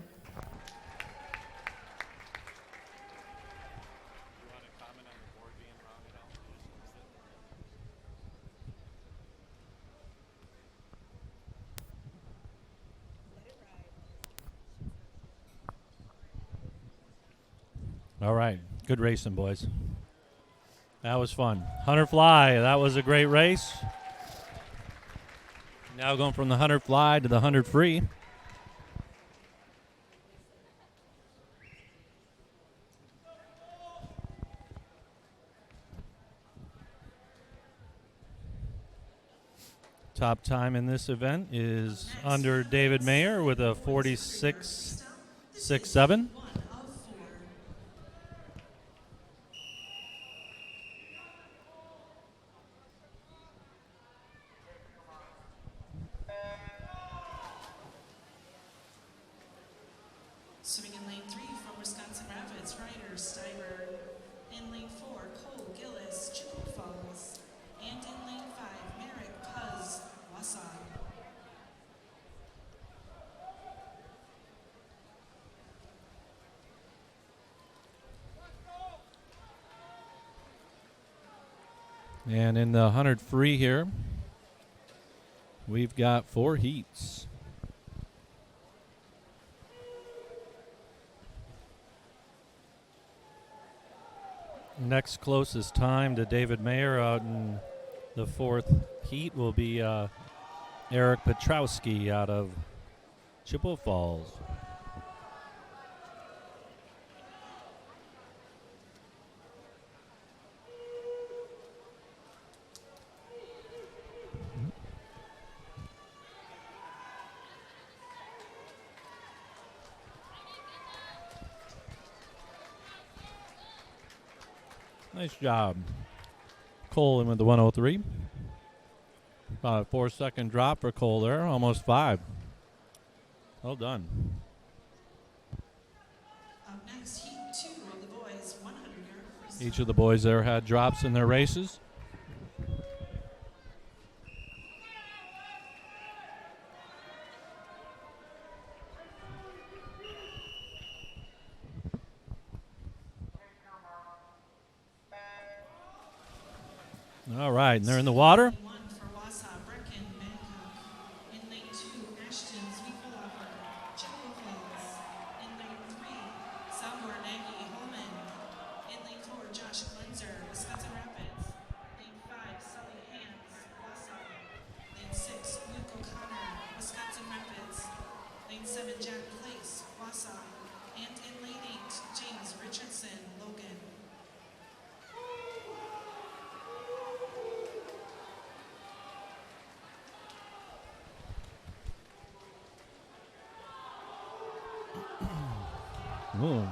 All right. Good racing, boys. That was fun. 100 fly. That was a great race. Now going from the 100 fly to the 100 free. Top time in this event is under David Mayer with a 46.67. Swimming in lane 3 from Wisconsin Rapids, Ryder Steiber. In lane 4, Cole Gillis, Chippewa Falls. And in lane 5, Merrick Puz, Wausau. And in the 100 free here, we've got 4 heats. Next closest time to David Mayer out in the 4th heat will be Eric Petrowski out of Chippewa Falls. Nice job. Cole in with the 103. About a 4-second drop for Cole there. Almost 5. Well done. Up next, heat 2 of the boys, 100-yard freestyle. Each of the boys there had drops in their races. All right, and they're in the water. Lane 1 for Wausau, Brecken Bangkok. In lane 2, Ashton Zwieffelhofer, Chippewa Falls. In lane 3, Salvor Nagy Holman. In lane 4, Josh Glenzer, Wisconsin Rapids. Lane 5, Sully Hands, Wausau. Lane 6, Luke O'Connor, Wisconsin Rapids. Lane 7, Jack Place, Wausau. And in lane 8, James Richardson, Logan. Ooh,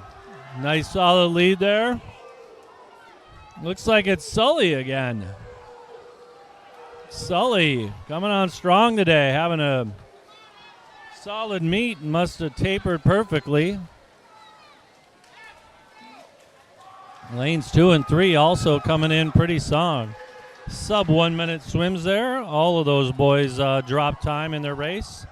nice solid lead there. Looks like it's Sully again. Sully coming on strong today, having a solid meet, must have tapered perfectly. Lanes 2 and 3 also coming in pretty strong. Sub 1 minute swims there. All of those boys dropped time in their race.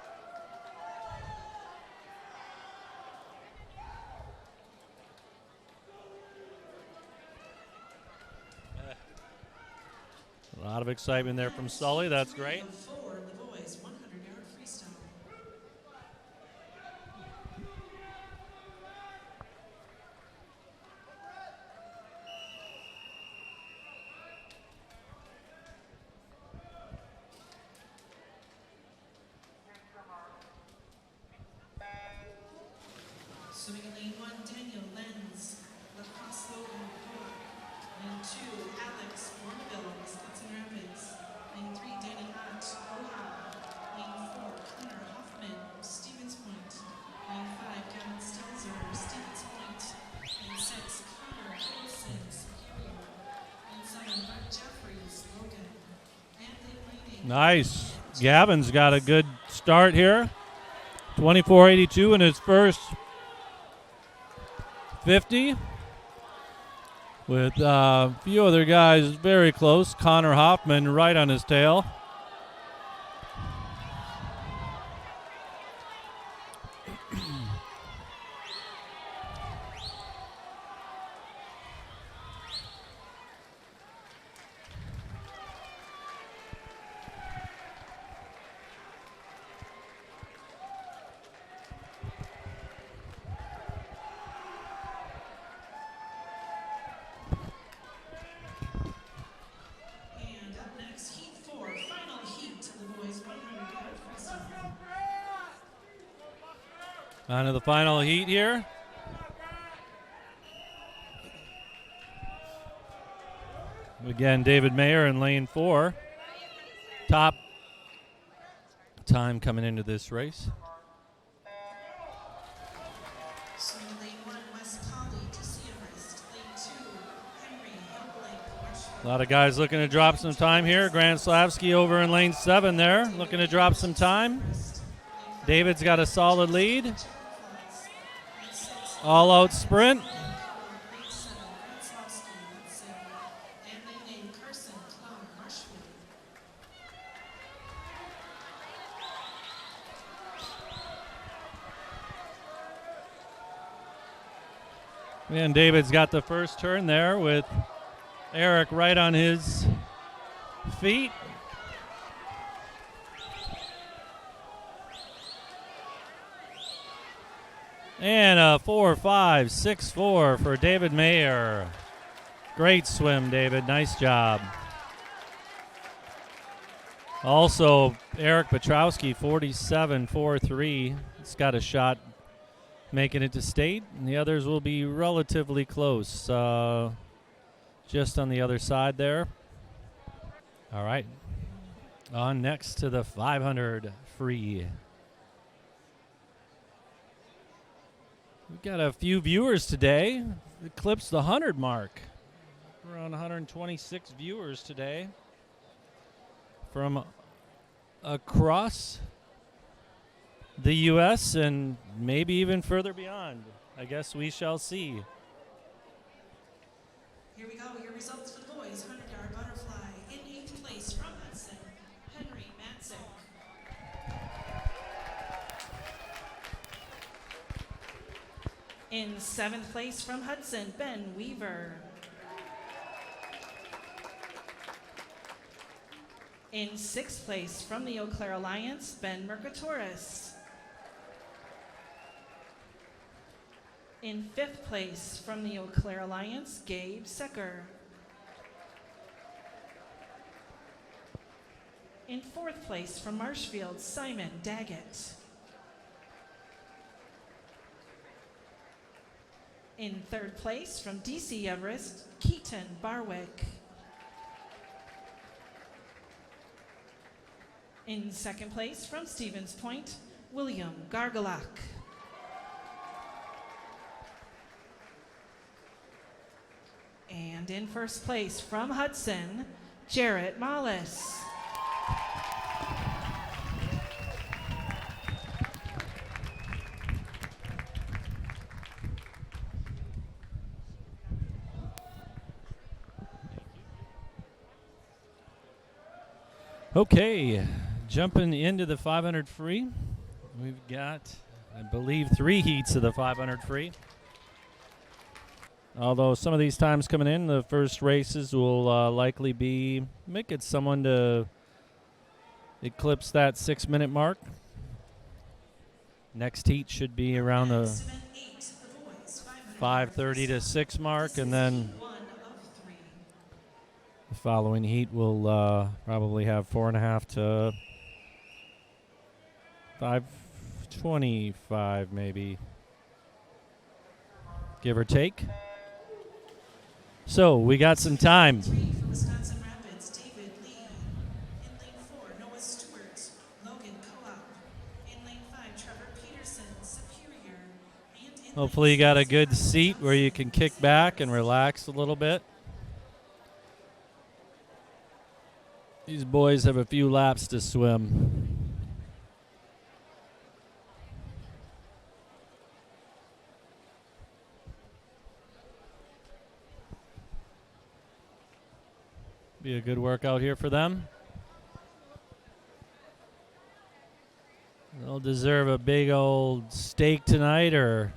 lot of excitement there from Sully. That's great. Of 4, the boys 100-yard freestyle. Swimming in lane 1, Daniel Lenz, lacrosse Logan Park. Lane 2, Alex Bourneville, Wisconsin Rapids. Lane 3, Danny Ott, Oha. Lane 4, Connor Hoffman, Stevens Point. Lane 5, Gavin Stelzer, Stevens Point. Lane 6, Connor Wilson, Superior. Lane 7, Brett Jeffries, Logan. And lane 8. Nice. Gavin's got a good start here. 24.82 in his first 50. With a few other guys very close. Connor Hoffman right on his tail. And up next, Heat 4, final heat of the boys 100-yard freestyle. On to the final heat here. Again, David Mayer in lane 4. Top time coming into this race. So lane 1, West Polly, Sias. Lane 2, Henry Hillblake, A lot of guys looking to drop some time here. Grant Slavsky over in lane 7 there, looking to drop some time. David's got a solid lead. All out sprint. Grade 7, Grant Hudson. And lane 8, Carson Clown, Marshwood. And David's got the first turn there with Eric right on his feet. And a 4.5.64 for David Mayer. Great swim, David. Nice job. Also, Eric Petrowski, 47.43. He's got a shot making it to state, and the others will be relatively close, just on the other side there. All right, on next to the 500 free. We've got a few viewers today. Eclipsed the 100 mark. Around 126 viewers today from across the U.S. and maybe even further beyond. I guess we shall see. Here we go, your results for the boys 100-yard butterfly. In 8th place from Hudson, Henry Matzik. In 7th place from Hudson, Ben Weaver. In 6th place from the Eau Claire Alliance, Ben Mercatoris. In 5th place from the Eau Claire Alliance, Gabe Secker. In 4th place from Marshfield, Simon Daggett. In 3rd place from DC Everest, Keaton Barwick. In 2nd place from Stevens Point, William Gargalak. And in 1st place from Hudson, Jarrett Mollis. Okay, jumping into the 500 free. We've got, I believe, 3 heats of the 500 free. Although some of these times coming in, the first races will likely make it someone to eclipse that 6-minute mark. Next heat should be around the Next, event 8, the boys, 5:30 to 6 mark, This and is then heat 1 of 3. the following heat will probably have 4.5 to 5:25, maybe, give or take. So we got some time. 3 for Wisconsin Rapids, David Lee. In lane 4, Noah Stewart, Logan Co-op. In lane 5, Trevor Peterson, Superior. And in Hopefully you lane got a 6, good Mark seat where you can Johnson, kick back Sias. and relax a little bit. These boys have a few laps to swim. Be a good workout here for them. They'll deserve a big old steak tonight, or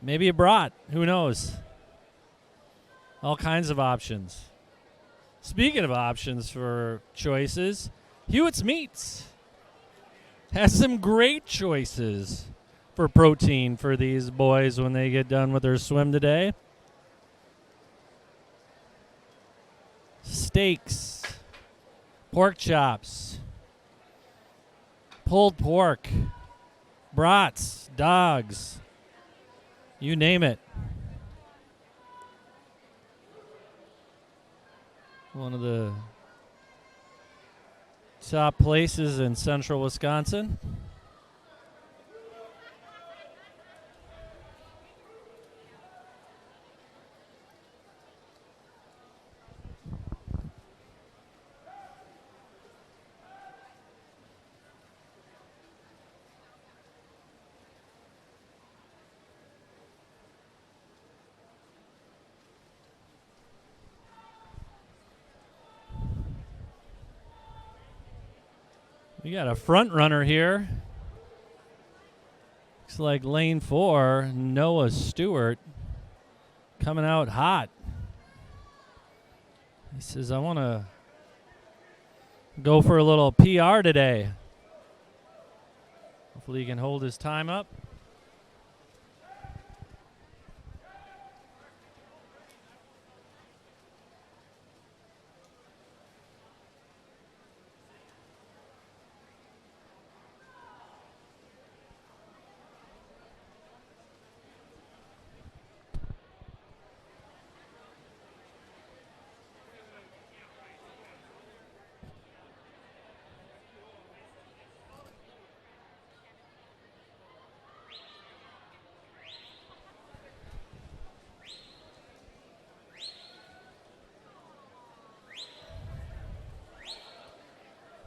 maybe a brat. Who knows? All kinds of options. Speaking of options for choices, Hewitt's Meats has some great choices for protein for these boys when they get done with their swim today. Steaks, pork chops, pulled pork, brats, dogs, you name it. One of the top places in central Wisconsin. We got a front runner here. Looks like lane 4, Noah Stewart, coming out hot. He says, I want to go for a little PR today. Hopefully he can hold his time up.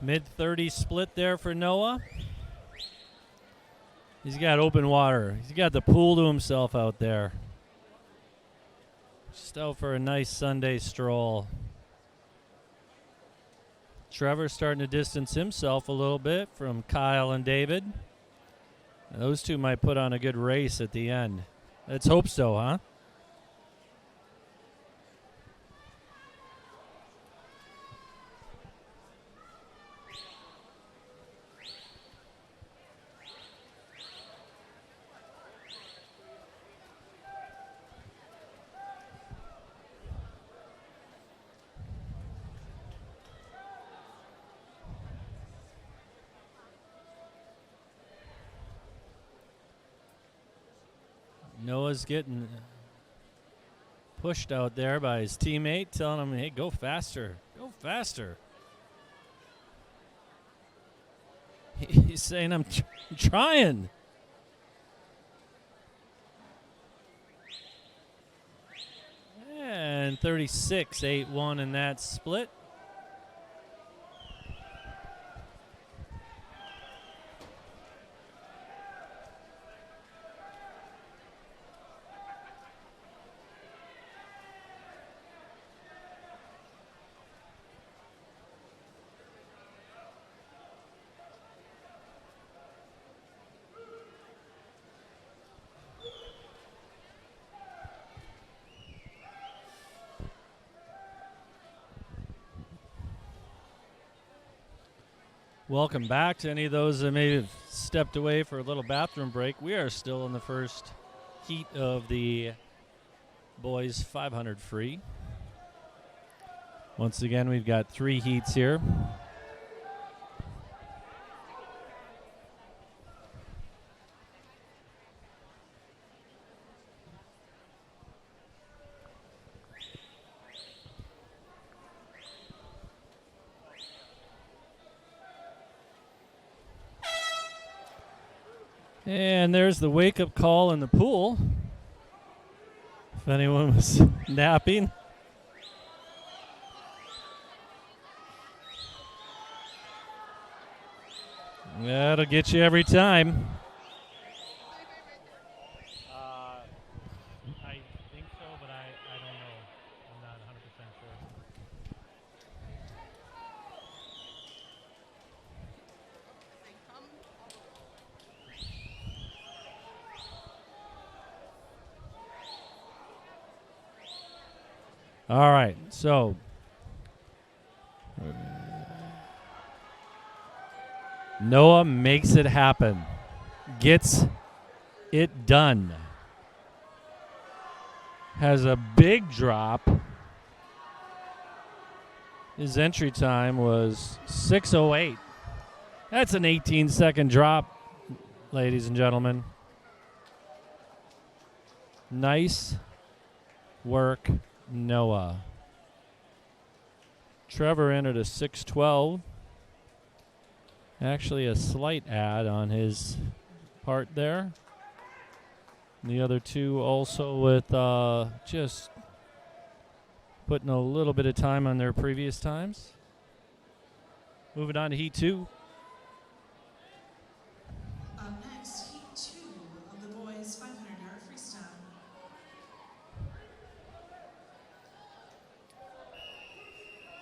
Mid-30 split there for Noah. He's got open water. He's got the pool to himself out there. Just out for a nice Sunday stroll. Trevor's starting to distance himself a little bit from Kyle and David. And those two might put on a good race at the end. Let's hope so, huh? Noah's getting pushed out there by his teammate, telling him, hey, go faster. Go faster. He's saying, I'm trying. And 36-8-1 in that split. Welcome back to any of those that may have stepped away for a little bathroom break. We are still in the first heat of the boys 500 free. Once again, we've got 3 heats here. And there's the wake-up call in the pool. If anyone was napping. That'll get you every time. I think so, but I don't know. I'm not 100% sure. All right, so Noah makes it happen, gets it done, has a big drop. His entry time was 6:08. That's an 18-second drop, ladies and gentlemen. Nice work, Noah. Trevor entered a 6:12. Actually, a slight add on his part there. And the other two also with just putting a little bit of time on their previous times. Moving on to Heat 2. Up next, Heat 2 of the boys 500-yard freestyle.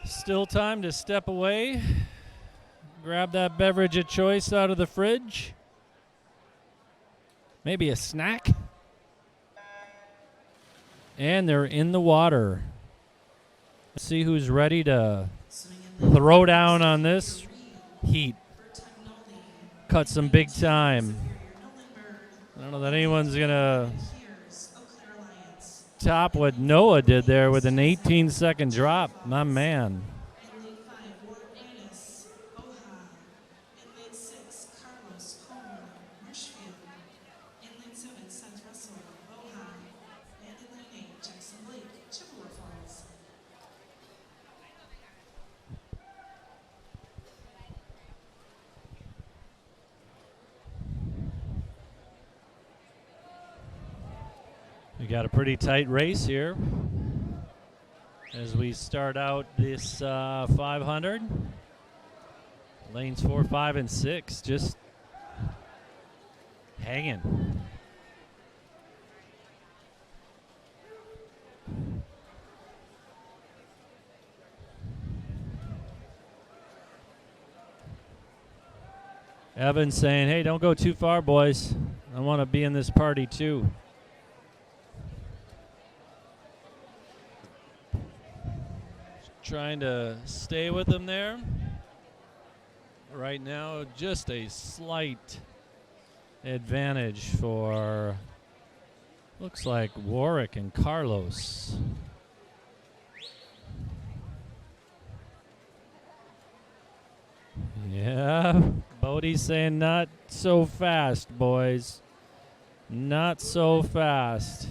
Still time to step away. Grab that beverage of choice out of the fridge. Maybe a snack. And they're in the water. Let's see who's ready to throw down on this heat. Cut some big time. I don't know that anyone's going to top what Noah did there with an 18-second drop. My man. We got a pretty tight race here as we start out this 500. Lanes 4, 5, and 6 just hanging. Evan saying, hey, don't go too far, boys. I want to be in this party too. Trying to stay with them there. Right now, just a slight advantage for, looks like Warwick and Carlos. Yeah, Bodie's saying not so fast, boys. Not so fast.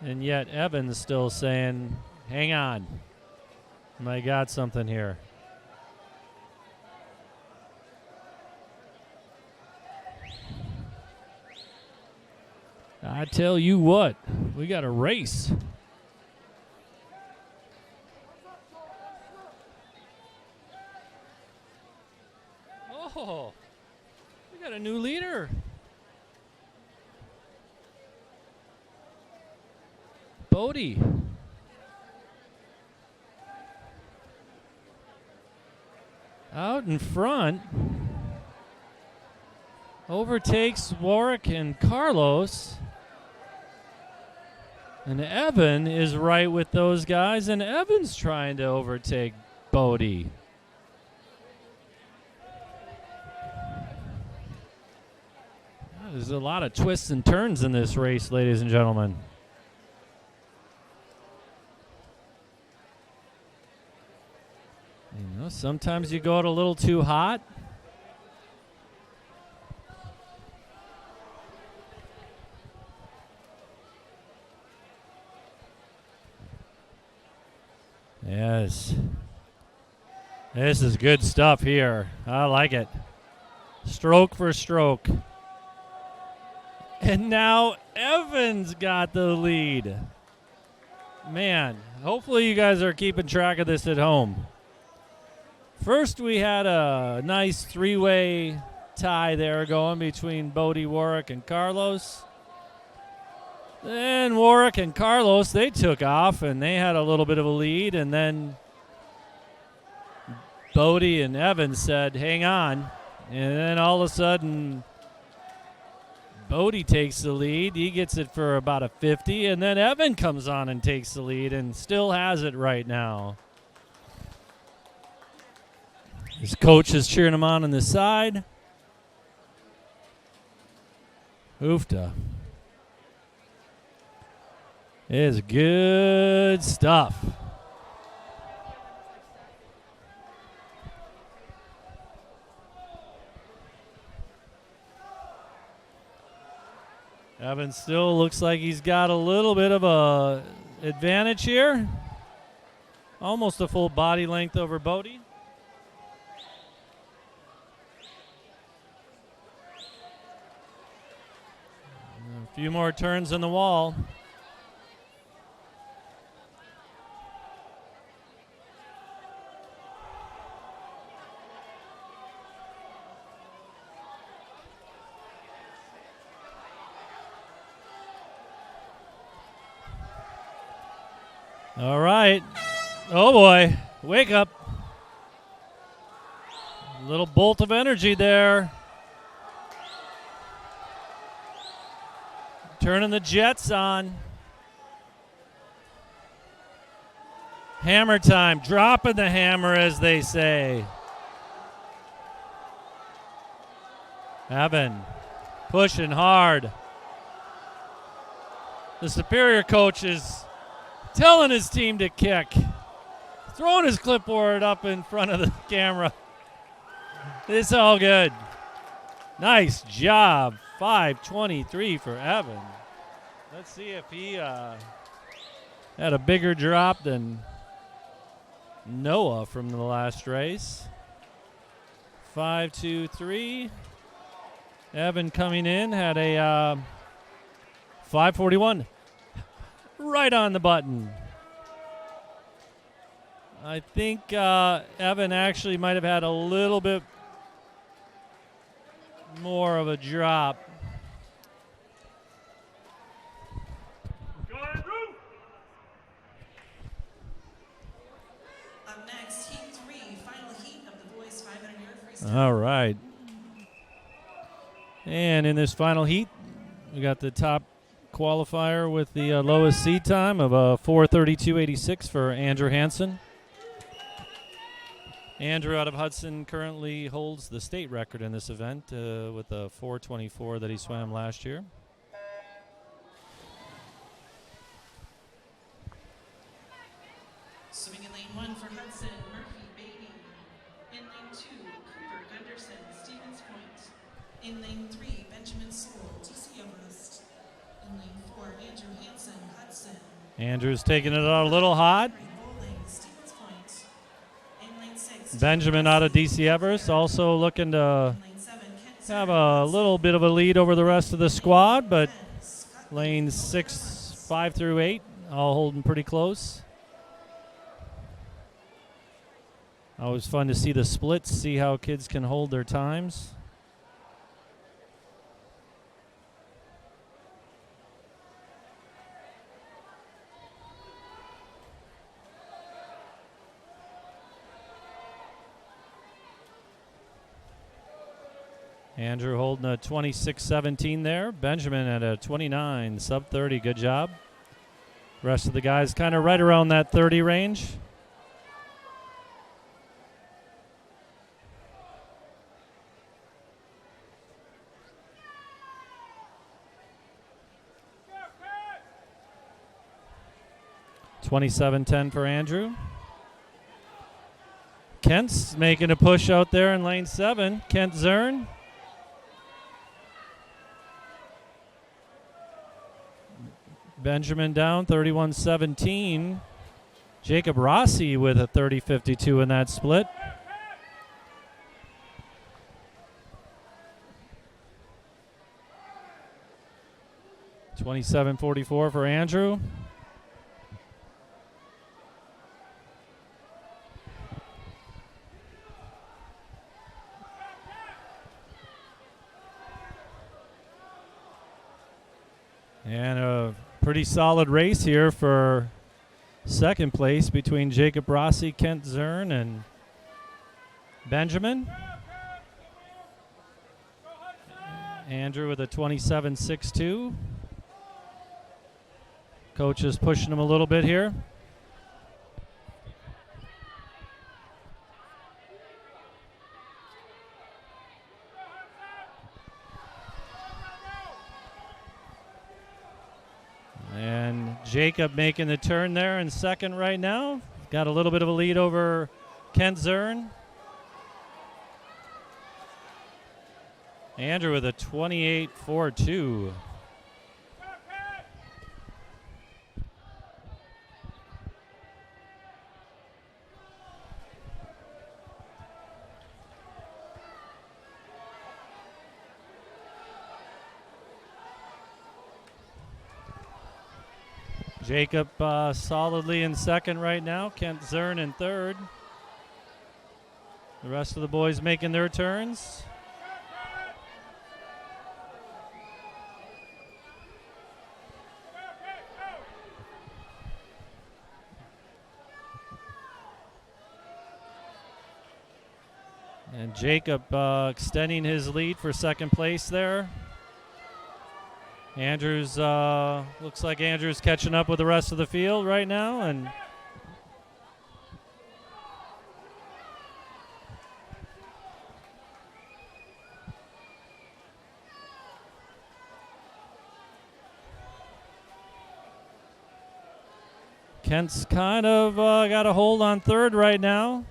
And yet Evan's still saying, hang on. I got something here. I tell you what, we got a race. Oh, we got a new leader. Bodie. Out in front. Overtakes Warwick and Carlos. And Evan is right with those guys, and Evan's trying to overtake Bodie. There's a lot of twists and turns in this race, ladies and gentlemen. You know, sometimes you go out a little too hot. Yes. This is good stuff here. I like it. Stroke for stroke. And now Evans got the lead. Man, hopefully you guys are keeping track of this at home. First, we had a nice three-way tie there going between Bodie, Warwick, and Carlos. Then Warwick and Carlos, they took off, and they had a little bit of a lead. And then Bodie and Evans said, hang on. And then all of a sudden, Bodie takes the lead. He gets it for about a 50. And then Evan comes on and takes the lead and still has it right now. His coach is cheering him on the side. Oofta. It is good stuff. Evan still looks like he's got a little bit of a advantage here. Almost a full body length over Bodie. A few more turns in the wall. All right. Oh, boy. Wake up. A little bolt of energy there. Turning the jets on. Hammer time. Dropping the hammer, as they say. Evan pushing hard. The Superior coach is telling his team to kick. Throwing his clipboard up in front of the camera. It's all good. Nice job. 5:23 for Evan. Let's see if he had a bigger drop than Noah from the last race. 5:23. Evan coming in had a 5:41. Right on the button. I think Evan actually might have had a little bit more of a drop. Up next, Heat 3, final heat of the boys 500-yard freestyle. All right. And in this final heat, we got the top qualifier with the lowest seed time of 4:32.86 for Andrew Hansen. Andrew out of Hudson currently holds the state record in this event with a 4:24 that he swam last year. Swimming in lane 1 for Hudson, Murphy, Beatty. In lane 2, Cooper, Gunderson, Stevens Point. In lane 3, Benjamin Sewell, TC Everest. In lane 4, Andrew Hansen, Hudson. Andrew's taking it out a little hot. Bowling, Stevens Point. In lane 6, Benjamin out of DC Everest also looking to in lane 7, Kent have a little bit of a lead over the rest of the squad, but lanes 6, 5 through 8 all holding pretty close. Always fun to see the splits, see how kids can hold their times. Andrew holding a 26-17 there. Benjamin at a 29, sub 30. Good job. Rest of the guys kind of right around that 30 range. 27-10 for Andrew. Kent's making a push out there in lane 7. Kent Zern. Benjamin down 31-17. Jacob Rossi with a 30-52 in that split. $27.44 for Andrew. And a pretty solid race here for second place between Jacob Rossi, Kent Zern, and Benjamin. Andrew with a 27.62. Coach is pushing him a little bit here. And Jacob making the turn there in second right now. Got a little bit of a lead over Kent Zern. Andrew with a 28.42. Jacob solidly in second right now. Kent Zern in third. The rest of the boys making their turns. And Jacob extending his lead for second place there. Andrews, looks like Andrews catching up with the rest of the field right now. And Kent's kind of got a hold on third right now.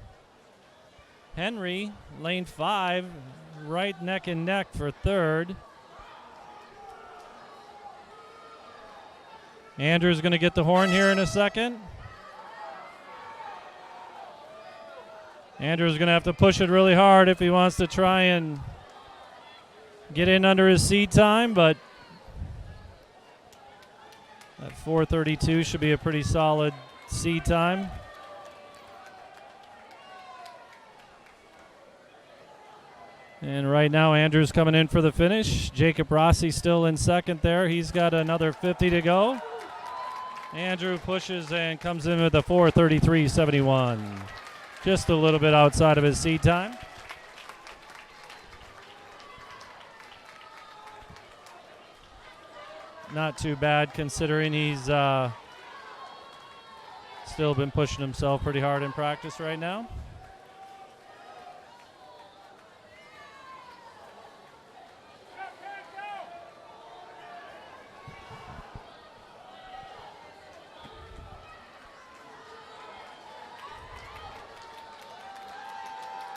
Henry, lane 5, right neck and neck for third. Andrew's going to get the horn here in a second. Andrew's going to have to push it really hard if he wants to try and get in under his seat time, but that 4:32 should be a pretty solid seat time. And right now, Andrew's coming in for the finish. Jacob Rossi still in second there. He's got another 50 to go. Andrew pushes and comes in with a 4:33.71. Just a little bit outside of his seat time. Not too bad considering he's still been pushing himself pretty hard in practice right now.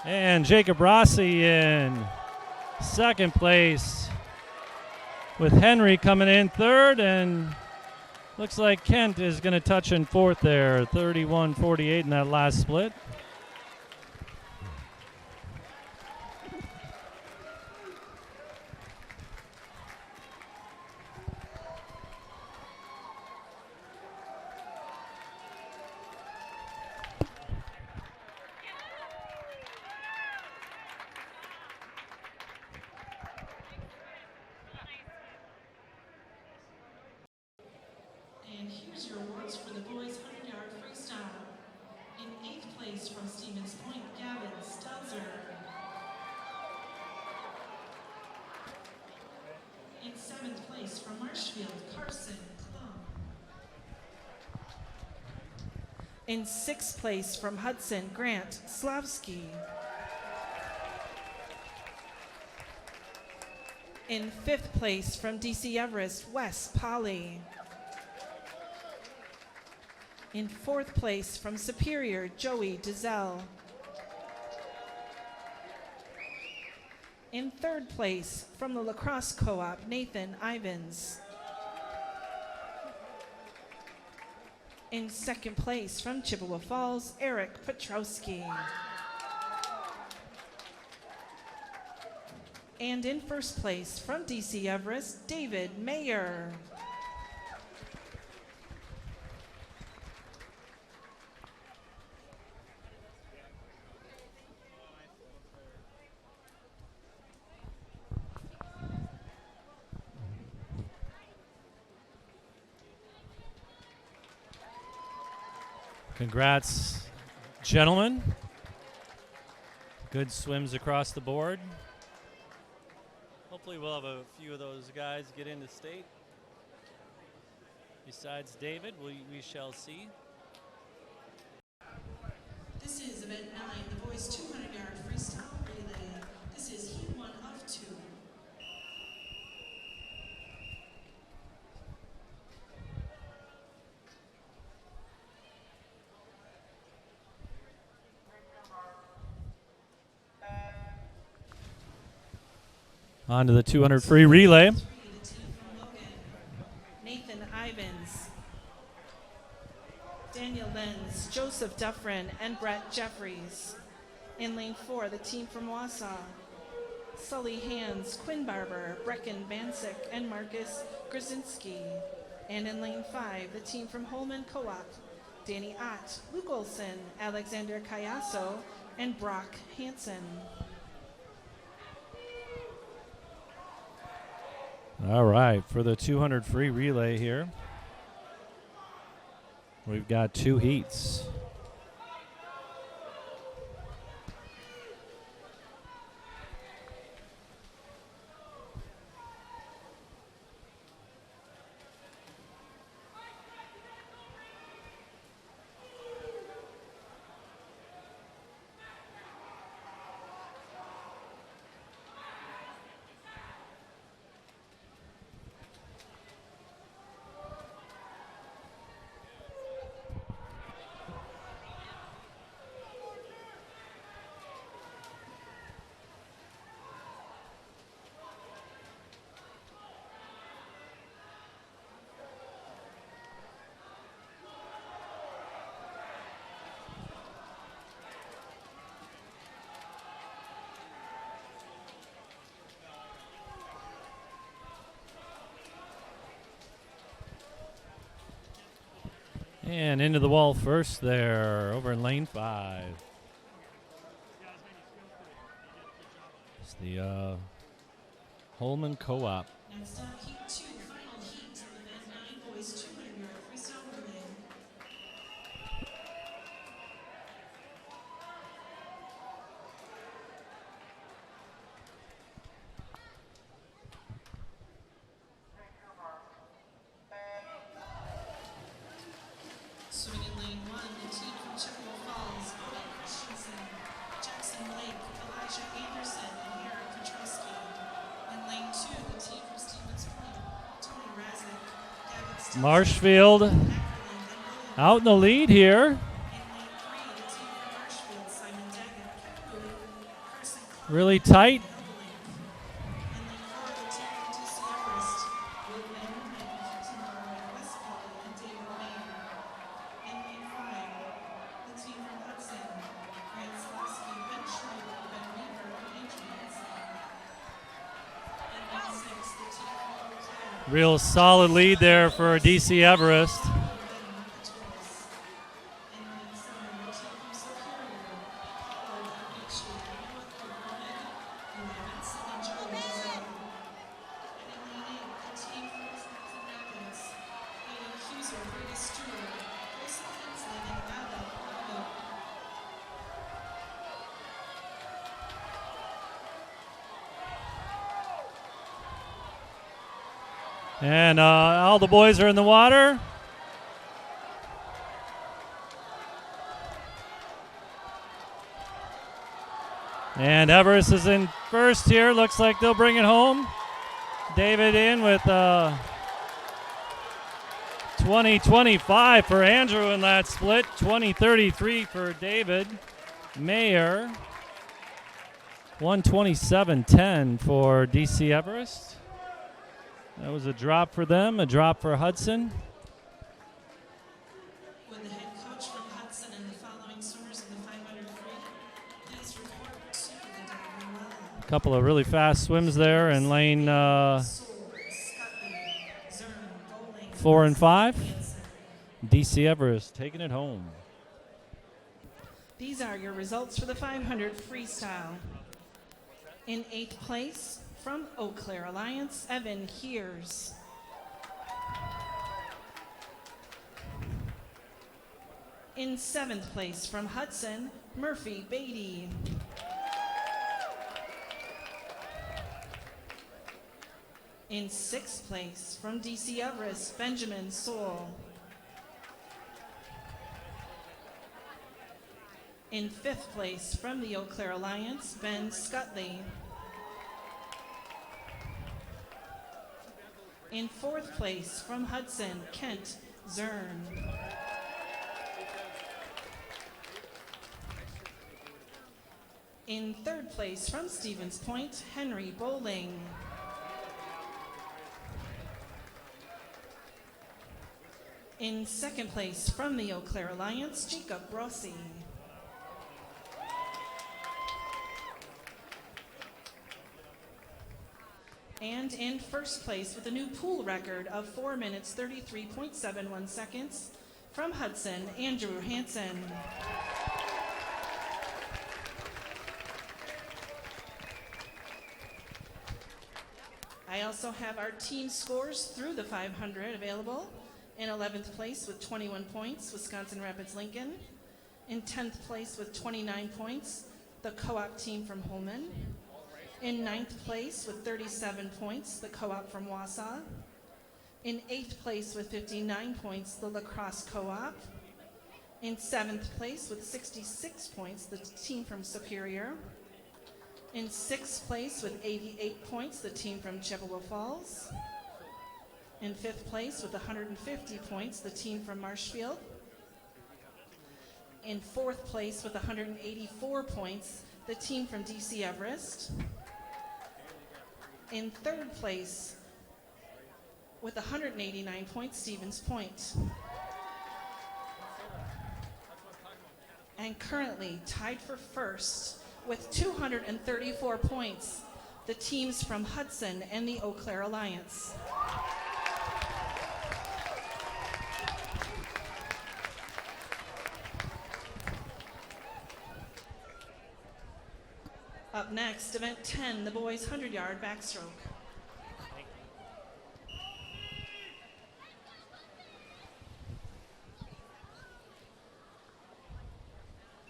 And Jacob Rossi in second place with Henry coming in third, and looks like Kent is going to touch in fourth there, 31-48 in that last split. And here's your awards for the boys 100-yard freestyle. In 8th place from Stevens Point, Gavin Stelzer. In 7th place from Marshfield, Carson Klum. In 6th place from Hudson, Grant Slavsky. In 5th place from DC Everest, Wes Polly. In fourth place from Superior, Joey Dizelle. In third place from the Lacrosse Co-op, Nathan Ivins. In second place from Chippewa Falls, Eric Petrowski. And in first place from DC Everest, David Mayer. Congrats, gentlemen. Good swims across the board. Hopefully we'll have a few of those guys get into state. Besides David, we shall see. This is event 9, the boys 200-yard freestyle relay. This is heat 1 of 2. On to the 200 free relay. The team from Logan. Nathan Ivins. Daniel Lenz, Joseph Duffrin, and Brett Jeffries. In lane 4, the team from Wausau. Sully Hands, Quinn Barber, Brecken Bancic, and Marcus Grzinski. And in lane 5, the team from Holman Co-op. Danny Ott, Luke Olson, Alexander Cayasso, and Brock Hansen. All right, for the 200 free relay here, we've got 2 heats. And into the wall first there, over in lane 5. It's the Holman Co-op. Next up, heat 2, final heat, event 9, boys 200-yard freestyle relay. Swimming in lane 1, the team from Chippewa Falls, Owen Christensen, Jackson Blake, Elijah Anderson, and Eric Petrowski. In lane 2, the team from Stevens Point, Tony Razik, Gavin Stilson, Marshfield Ackerland, and William. out in the lead here. In lane 3, the team from Marshfield, Simon Daggett, Kevin Boone, Carson Clark, Really tight. and Elblink. In lane 4, the team from DC Everest, Will Lynn, and Hudson, West Poly, and David Mayer. In lane 5, the team from Hudson, Grant Slosky, Ben Schreiber, Ben Weaver, and Andrew Hansen. In lane 6, the team from Eau Claire, Real solid lead there for DC Everest. Ben Petros. In lane 7, the team from Superior, Paolo Amici, Noah Corona, and Vincent and Joe Dizelle. And in lane 8, the team from Wisconsin Rapids, Hayden Huser, Brady Stewart, Grayson Hensley, and Alec Bravo. And all the boys are in the water. And Everest is in first here. Looks like they'll bring it home. David in with 20-25 for Andrew in that split. 20-33 for David Mayer. 127-10 for DC Everest. That was a drop for them, a drop for Hudson. Would the head coach from Hudson and the following swimmers in the 500 free please report to the WIAA? A couple of really fast swims there in lane 4 and 5. DC Everest taking it home. These are your results for the 500 freestyle. In 8th place, from Eau Claire Alliance, Evan Heers. In 7th place, from Hudson, Murphy Beatty. In 6th place, from DC Everest, Benjamin Soule. In 5th place, from the Eau Claire Alliance, Ben Scutley. In 4th place, from Hudson, Kent Zern. In 3rd place, from Stevens Point, Henry Bowling. In 2nd place, from the Eau Claire Alliance, Jacob Rossi. And in 1st place with a new pool record of 4 minutes 33.71 seconds, from Hudson, Andrew Hansen. I also have our team scores through the 500 available. In 11th place with 21 points, Wisconsin Rapids Lincoln. In 10th place with 29 points, the co-op team from Holman. In 9th place with 37 points, the co-op from Wausau. In 8th place with 59 points, the lacrosse co-op. In 7th place with 66 points, the team from Superior. In 6th place with 88 points, the team from Chippewa Falls. In 5th place with 150 points, the team from Marshfield. In 4th place with 184 points, the team from DC Everest. In 3rd place with 189 points, Stevens Point. And currently tied for 1st with 234 points, the teams from Hudson and the Eau Claire Alliance. Up next, event 10, the boys 100-yard backstroke.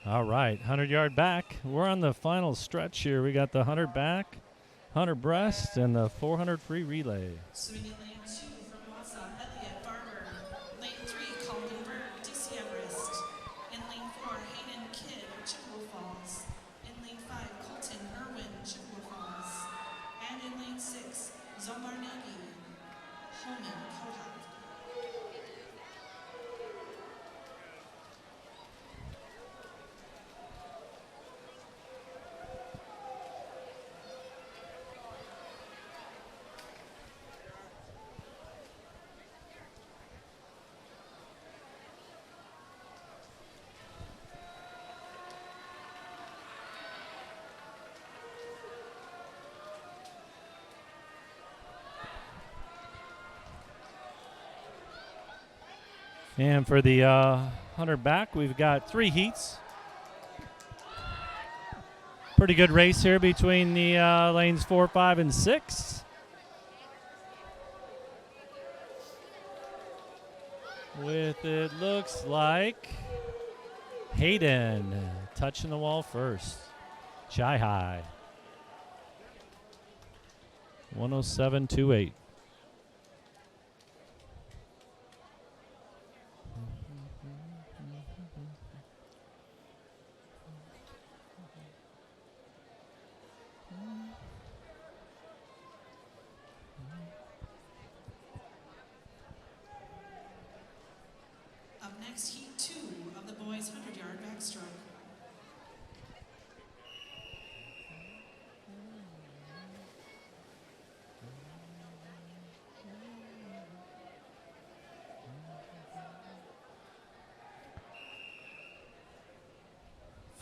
All right, 100-yard back. We're on the final stretch here. We got the 100 back, 100 breast, and the 400 free relay. Swimming in lane 2 from Wausau, Elliott Barber. Lane 3, Colton Berg, DC Everest. In lane 4, Hayden Kidd, Chippewa Falls. In lane 5, Colton Irwin, Chippewa Falls. And in lane 6, Zomar Nagy, Holman, Cohop. And for the 100 back, we've got 3 heats. Pretty good race here between the lanes 4, 5, and 6. With it looks like Hayden touching the wall first. Shy high. 107.28.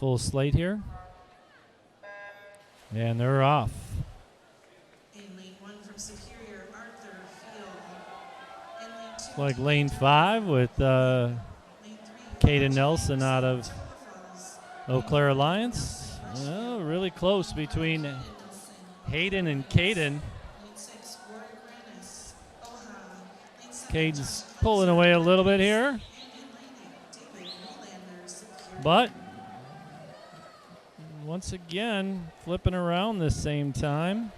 full slate here. And they're off. In lane 1 from Superior, Arthur Field. In lane 2, Like lane 5 with lane 3, Caden Nelson out of Chapel Falls. Eau Claire Alliance. Oh, really close between Hayden and Caden. Lane 6, Warwick Grannis, Oha. Lane 7, Caden's pulling away a little bit here, and in lane 8, David Nylander, Superior. but once again, flipping around the same time.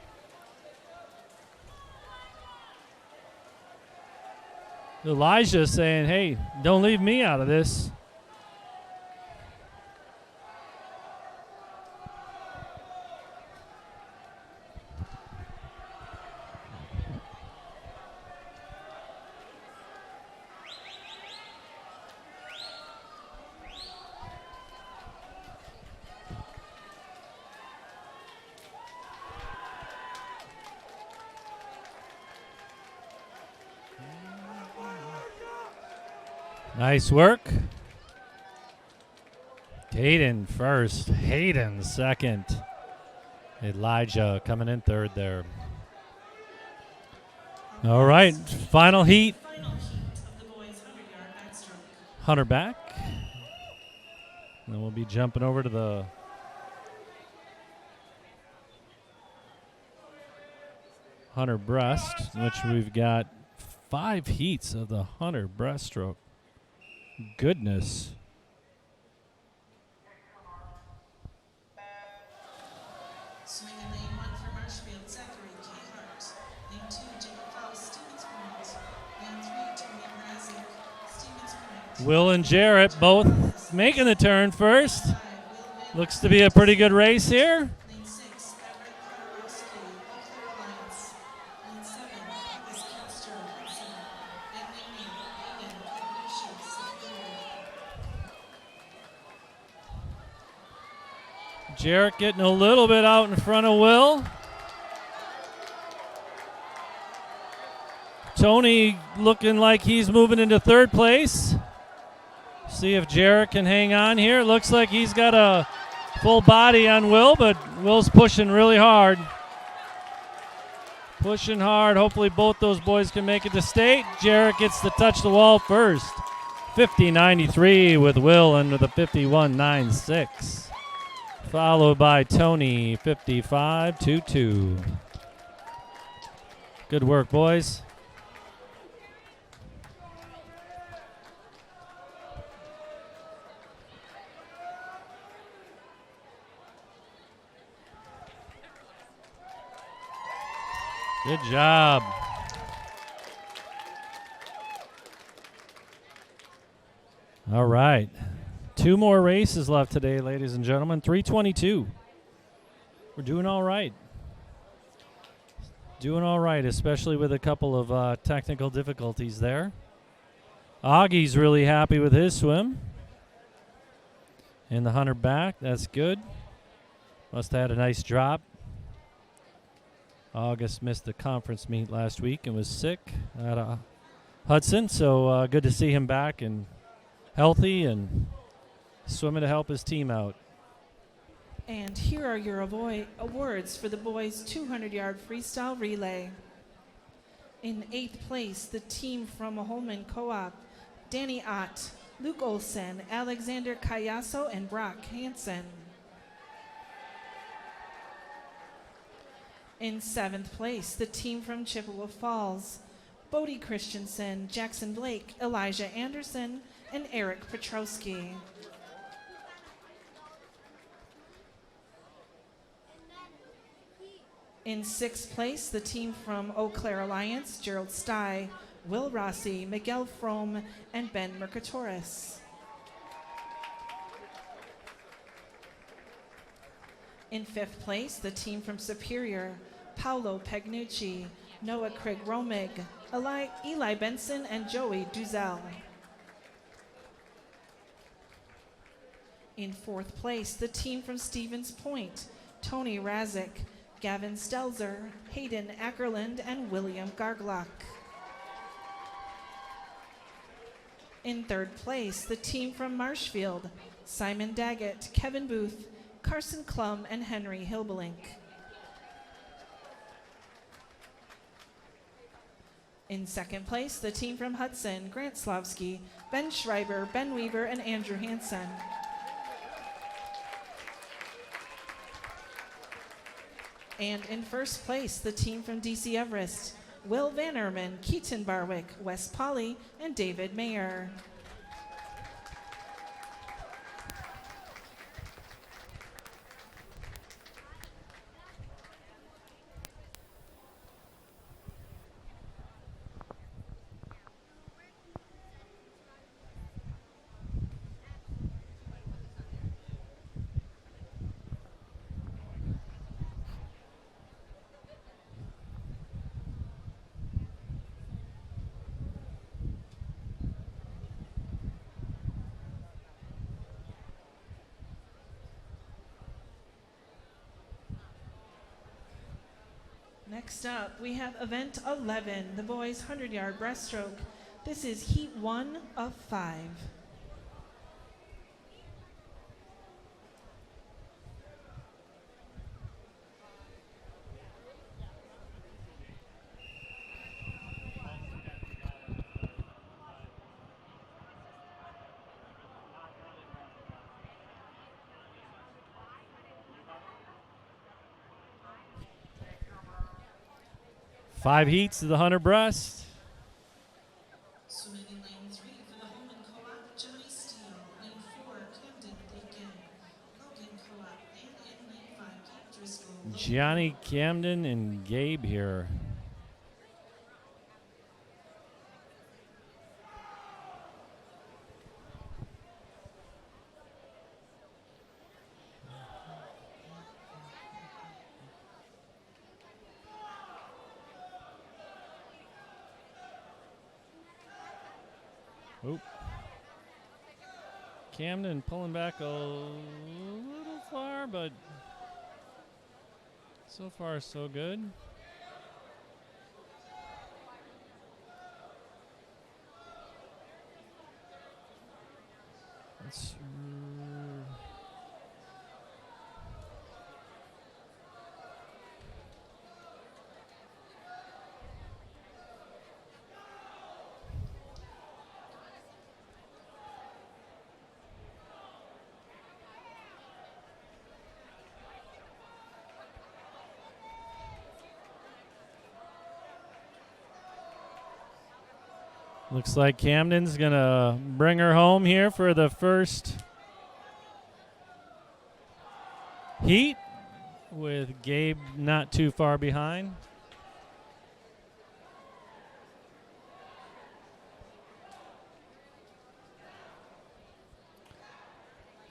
Elijah saying, hey, don't leave me out of this. Nice work. Caden first, Hayden second. Elijah coming in third there. All right, final heat. Final heat of the boys' 100-yard backstroke. Hunter back. And then we'll be jumping over to the Hunter breast, which we've got 5 heats of the Hunter breaststroke. Goodness. Swing in lane 1 for Marshfield, Zachary K. Hart. Lane 2, Jacob Faust, Stevens Point. Lane 3, Tony Mrazek, Stevens Point. Will and Jarrett both making the turn first. 5, Will Van Looks to be a pretty good race here. Lane 6, Everett Podorowski, Eau Claire Alliance. Lane 7, Lucas Castro, Hudson. And lane 8, Hayden Kagnushi, Superior. Jarrett getting a little bit out in front of Will. Tony looking like he's moving into third place. See if Jarrett can hang on here. Looks like he's got a full body on Will, but Will's pushing really hard. Pushing hard. Hopefully both those boys can make it to state. Jarrett gets to touch the wall first. 50.93 with Will and with a 51.96. Followed by Tony, 55.22. Good work, boys. Good job. All right. 2 more races left today, ladies and gentlemen. 3:22. We're doing all right. Doing all right, especially with a couple of technical difficulties there. Augie's really happy with his swim. And the Hunter back, that's good. Must have had a nice drop. August missed the conference meet last week and was sick at Hudson, so good to see him back and healthy and swimming to help his team out. And here are your awards for the boys' 200-yard freestyle relay. In 8th place, the team from Holman Co-op, Danny Ott, Luke Olsen, Alexander Cayasso, and Brock Hansen. In 7th place, the team from Chippewa Falls, Bodie Christensen, Jackson Blake, Elijah Anderson, and Eric Petrowski. In 6th place, the team from Eau Claire Alliance, Gerald Stye, Will Rossi, Miguel Frome, and Ben Mercatoris. In 5th place, the team from Superior, Paolo Pagnucci, Noah Craig Romig, Eli Benson, and Joey Duzel. In 4th place, the team from Stevens Point, Tony Razik, Gavin Stelzer, Hayden Ackerland, and William Garglock. In 3rd place, the team from Marshfield, Simon Daggett, Kevin Booth, Carson Klum, and Henry Hilbelink. In second place, the team from Hudson, Grant Slavsky, Ben Schreiber, Ben Weaver, and Andrew Hansen. And in first place, the team from DC Everest, Will Van Erman, Keaton Barwick, Wes Polly, and David Mayer. Next up, we have event 11, the boys 100-yard breaststroke. This is heat 1 of 5. Five heats to the 100 breast. Swimming in lane 3 for the Holman Co-op, Johnny Steele. Lane 4, Camden Bacon, Logan Co-op. And in lane 5, Gabe Driscoll. Johnny Camden and Gabe here. Oop. Camden pulling back a little far, but so far so good. Let's looks like Camden's gonna bring her home here for the first heat, with Gabe not too far behind.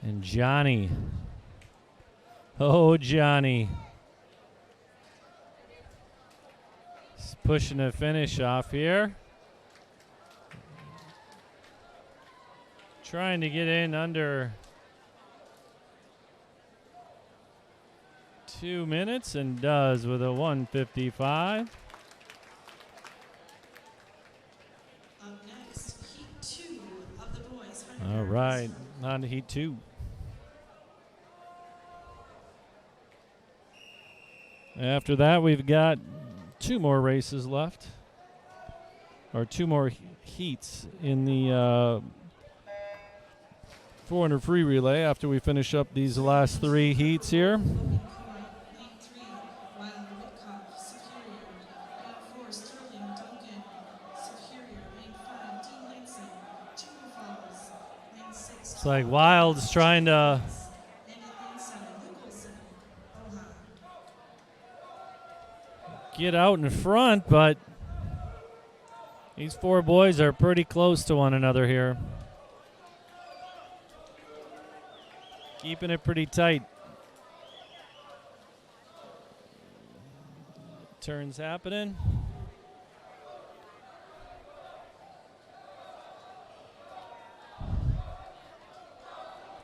And Johnny. Oh, Johnny. He's pushing a finish off here. Trying to get in under 2 minutes, and does with a 1:55. Up next, heat 2 of the boys 100 All yards. right, on to heat 2. After that, we've got 2 more races left, or 2 more heats in the 400 free relay after we finish up these last 3 heats here. Logan Co-op, lane 3, Wilder Whitcock, Superior. Lane 4, Sterling Duncan, Superior. Lane 5, Dean Langston, Chippewa Falls. Lane 6, It's like Wild's trying to and at lane 7, Luke Olson, Oha. get out in front, but these 4 boys are pretty close to one another here. Keeping it pretty tight. Turns happening.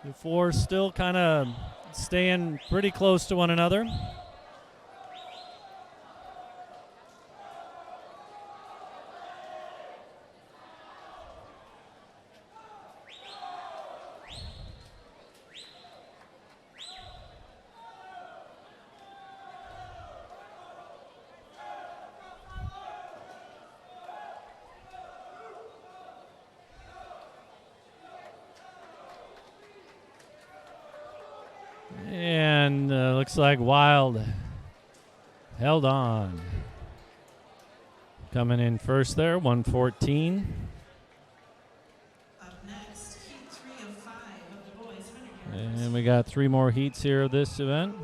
The 4 still kind of staying pretty close to one another. And looks like Wild held on. Coming in first there, 114. Up next, heat 3 of 5 of the boys 100 yards. And we got 3 more heats here of this event.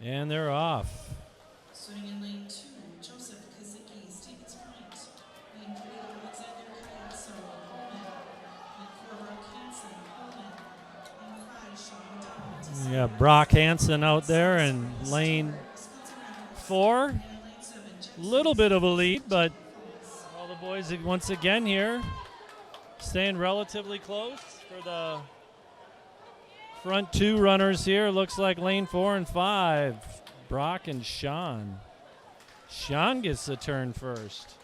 And they're off. Swimming in lane 2, Joseph Kazicki, Stevens Point. Lane 3, Alexander Kayaso, Holman. Lane 4, Brock Hansen, Holman. Lane 5, Sean McDonald. We got Brock Hansen out there in lane 4. And in lane 7, Jackson. Little bit of a lead, but all the boys once again here staying relatively close for the front 2 runners here. Looks like lane 4 and 5, Brock and Sean. Sean gets the turn first.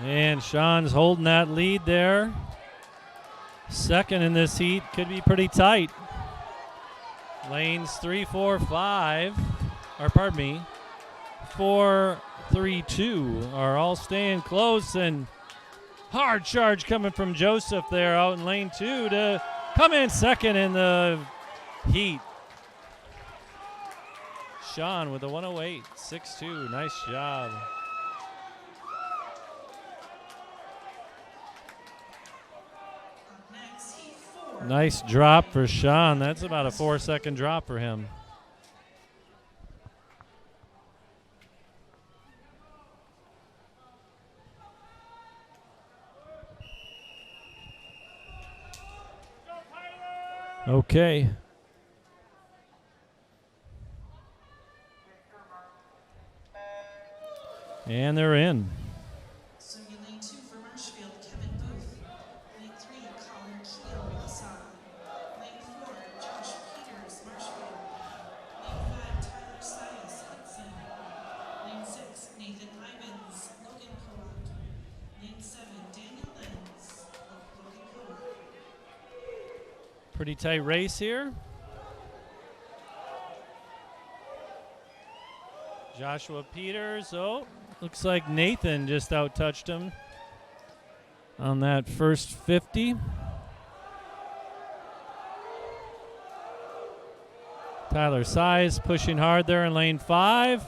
And Sean's holding that lead there. Second in this heat, could be pretty tight. Lanes 3, 4, 5, or pardon me, 4, 3, 2 are all staying close, and hard charge coming from Joseph there out in lane 2 to come in second in the heat. Sean with a 108, 6'2", nice job. Up next, heat 4. Nice drop for Sean. That's about a 4-second drop for him. Okay. And they're in. Swimming in lane 2 for Marshfield, Kevin Booth. Lane 3, Colin Keel, Wausau. Lane 4, Josh Peters, Marshfield. Lane 5, Tyler Sias, Hudson. Lane 6, Nathan Ivins, Logan Co-op. Lane 7, Daniel Lenz, Logan Co-op. Pretty tight race here. Joshua Peters, looks like Nathan just out-touched him on that first 50. Tyler Size pushing hard there in lane 5.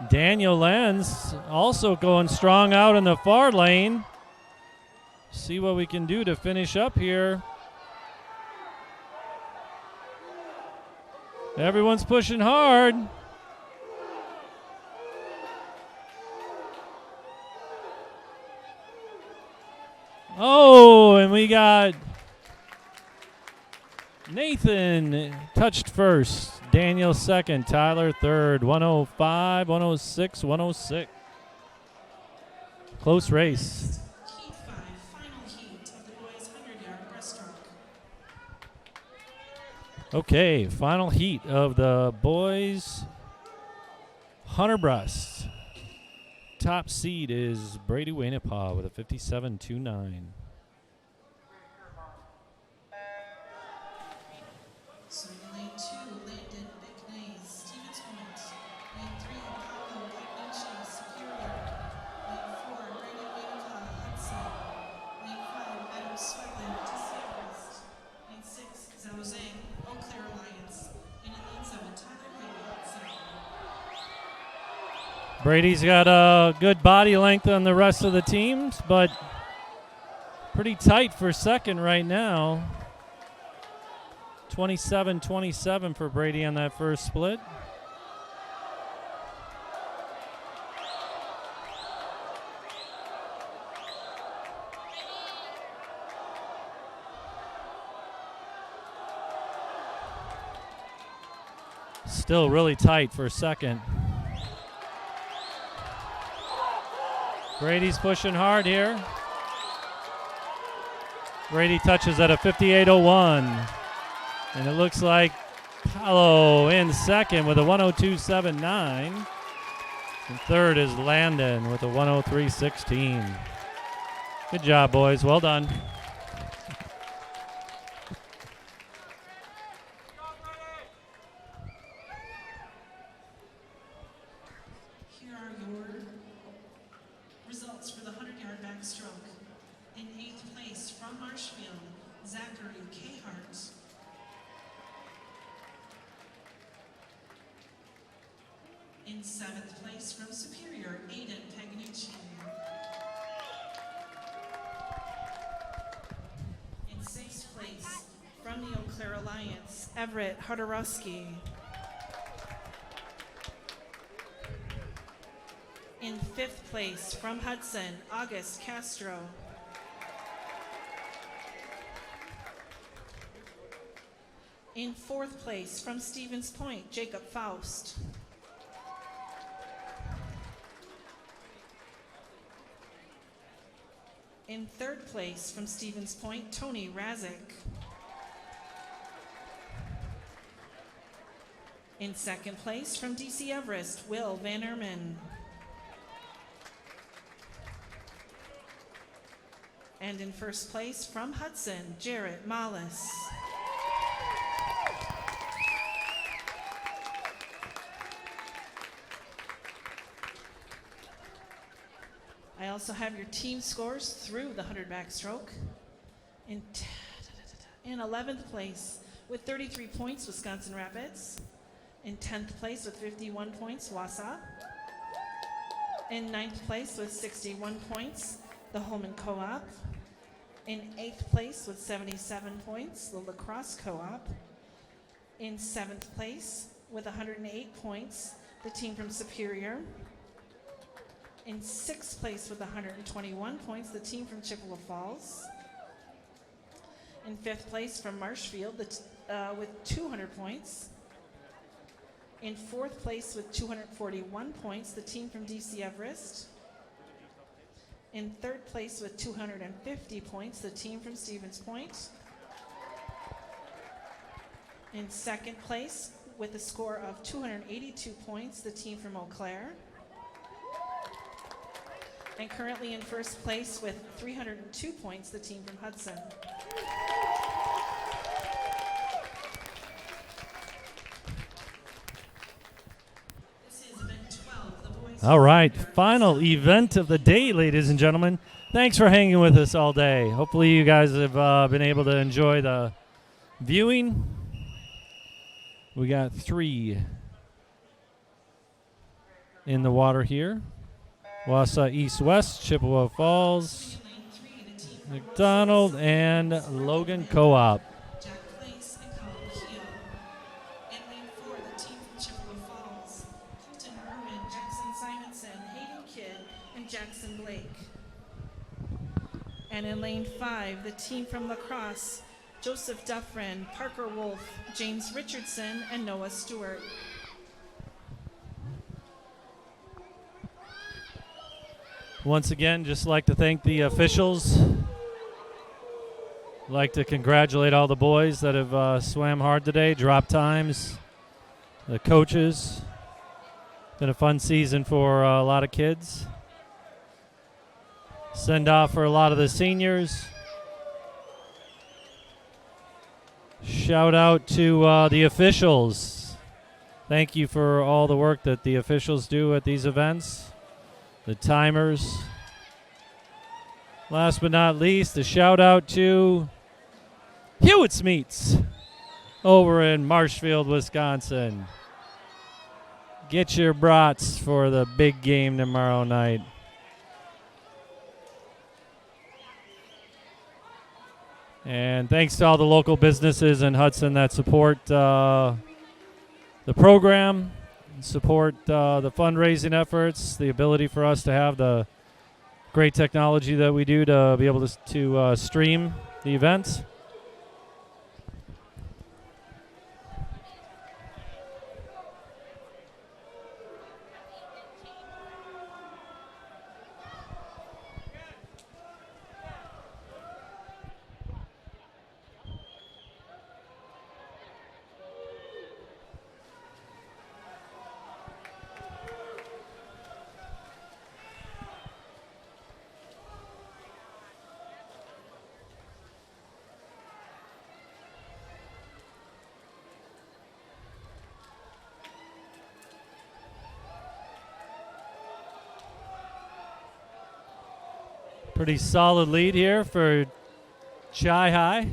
Daniel Lenz also going strong out in the far lane. See what we can do to finish up here. Everyone's pushing hard. Oh, and we got Nathan touched first. Daniel second. Tyler third. 105, 106, 106. Close race. Heat 5, final heat of the boys 100-yard breaststroke. Okay, final heat of the boys 100 breast. Top seed is Brady Wainapaw with a 57.29. Swimming in lane 2, Landon McNays, Stevens Point. Lane 3, Pablo Pagnucci, Superior. Lane 4, Brady Wainapaw, Hudson. Lane 5, Adam Swedlin, Sias. Lane 6, Zhao Zhang, Eau Claire Alliance. And in lane 7, Tyler Haley, Hudson. Brady's got a good body length on the rest of the teams, but pretty tight for second right now. 27-27 for Brady on that first split. Still really tight for second. Brady's pushing hard here. Brady touches at a 58.01. And it looks like Paolo in second with a 102.79. And third is Landon with a 103.16. Good job, boys. Well done. Here are your results for the 100-yard backstroke. In 8th place from Marshfield, Zachary Cahart. In 7th place from Superior, Aiden Pagnucci. In 6th place from the Eau Claire Alliance, Everett Hodorowski. In 5th place from Hudson, August Castro. In 4th place from Stevens Point, Jacob Faust. In 3rd place from Stevens Point, Tony Razik. In 2nd place from DC Everest, Will Van Erman. And in 1st place from Hudson, Jarrett Mollis. I also have your team scores through the 100 backstroke. In 11th place with 33 points, Wisconsin Rapids. In 10th place with 51 points, Wausau. In 9th place with 61 points, the Holman Co-op. In 8th place with 77 points, the La Crosse Co-op. In 7th place with 108 points, the team from Superior. In 6th place with 121 points, the team from Chippewa Falls. In 5th place from Marshfield with 200 points. In 4th place with 241 points, the team from DC Everest. In 3rd place with 250 points, the team from Stevens Point. In 2nd place with a score of 282 points, the team from Eau Claire. And currently in 1st place with 302 points, the team from Hudson. This is event 12, the boys. All right, final event of the day, ladies and gentlemen. Thanks for hanging with us all day. Hopefully you guys have been able to enjoy the viewing. We got 3 in the water here. Wausau East-West, Chippewa Falls, In lane 3, the team from McDonald, and Logan Co-op. Jack Place and Colin Keel. In lane 4, the team from Chippewa Falls, Colton Herman, Jackson Simonson, Hayden Kidd, and Jackson Blake. And in lane 5, the team from La Crosse, Joseph Duffrin, Parker Wolf, James Richardson, and Noah Stewart. Once again, just like to thank the officials. Like to congratulate all the boys that have swam hard today, drop times, the coaches. Been a fun season for a lot of kids. Send off for a lot of the seniors. Shout out to the officials. Thank you for all the work that the officials do at these events. The timers. Last but not least, a shout out to Hewitt's Meats over in Marshfield, Wisconsin. Get your brats for the big game tomorrow night. And thanks to all the local businesses in Hudson that support the program, support the fundraising efforts, the ability for us to have the great technology that we do to be able to stream the events. Pretty solid lead here for Chi High.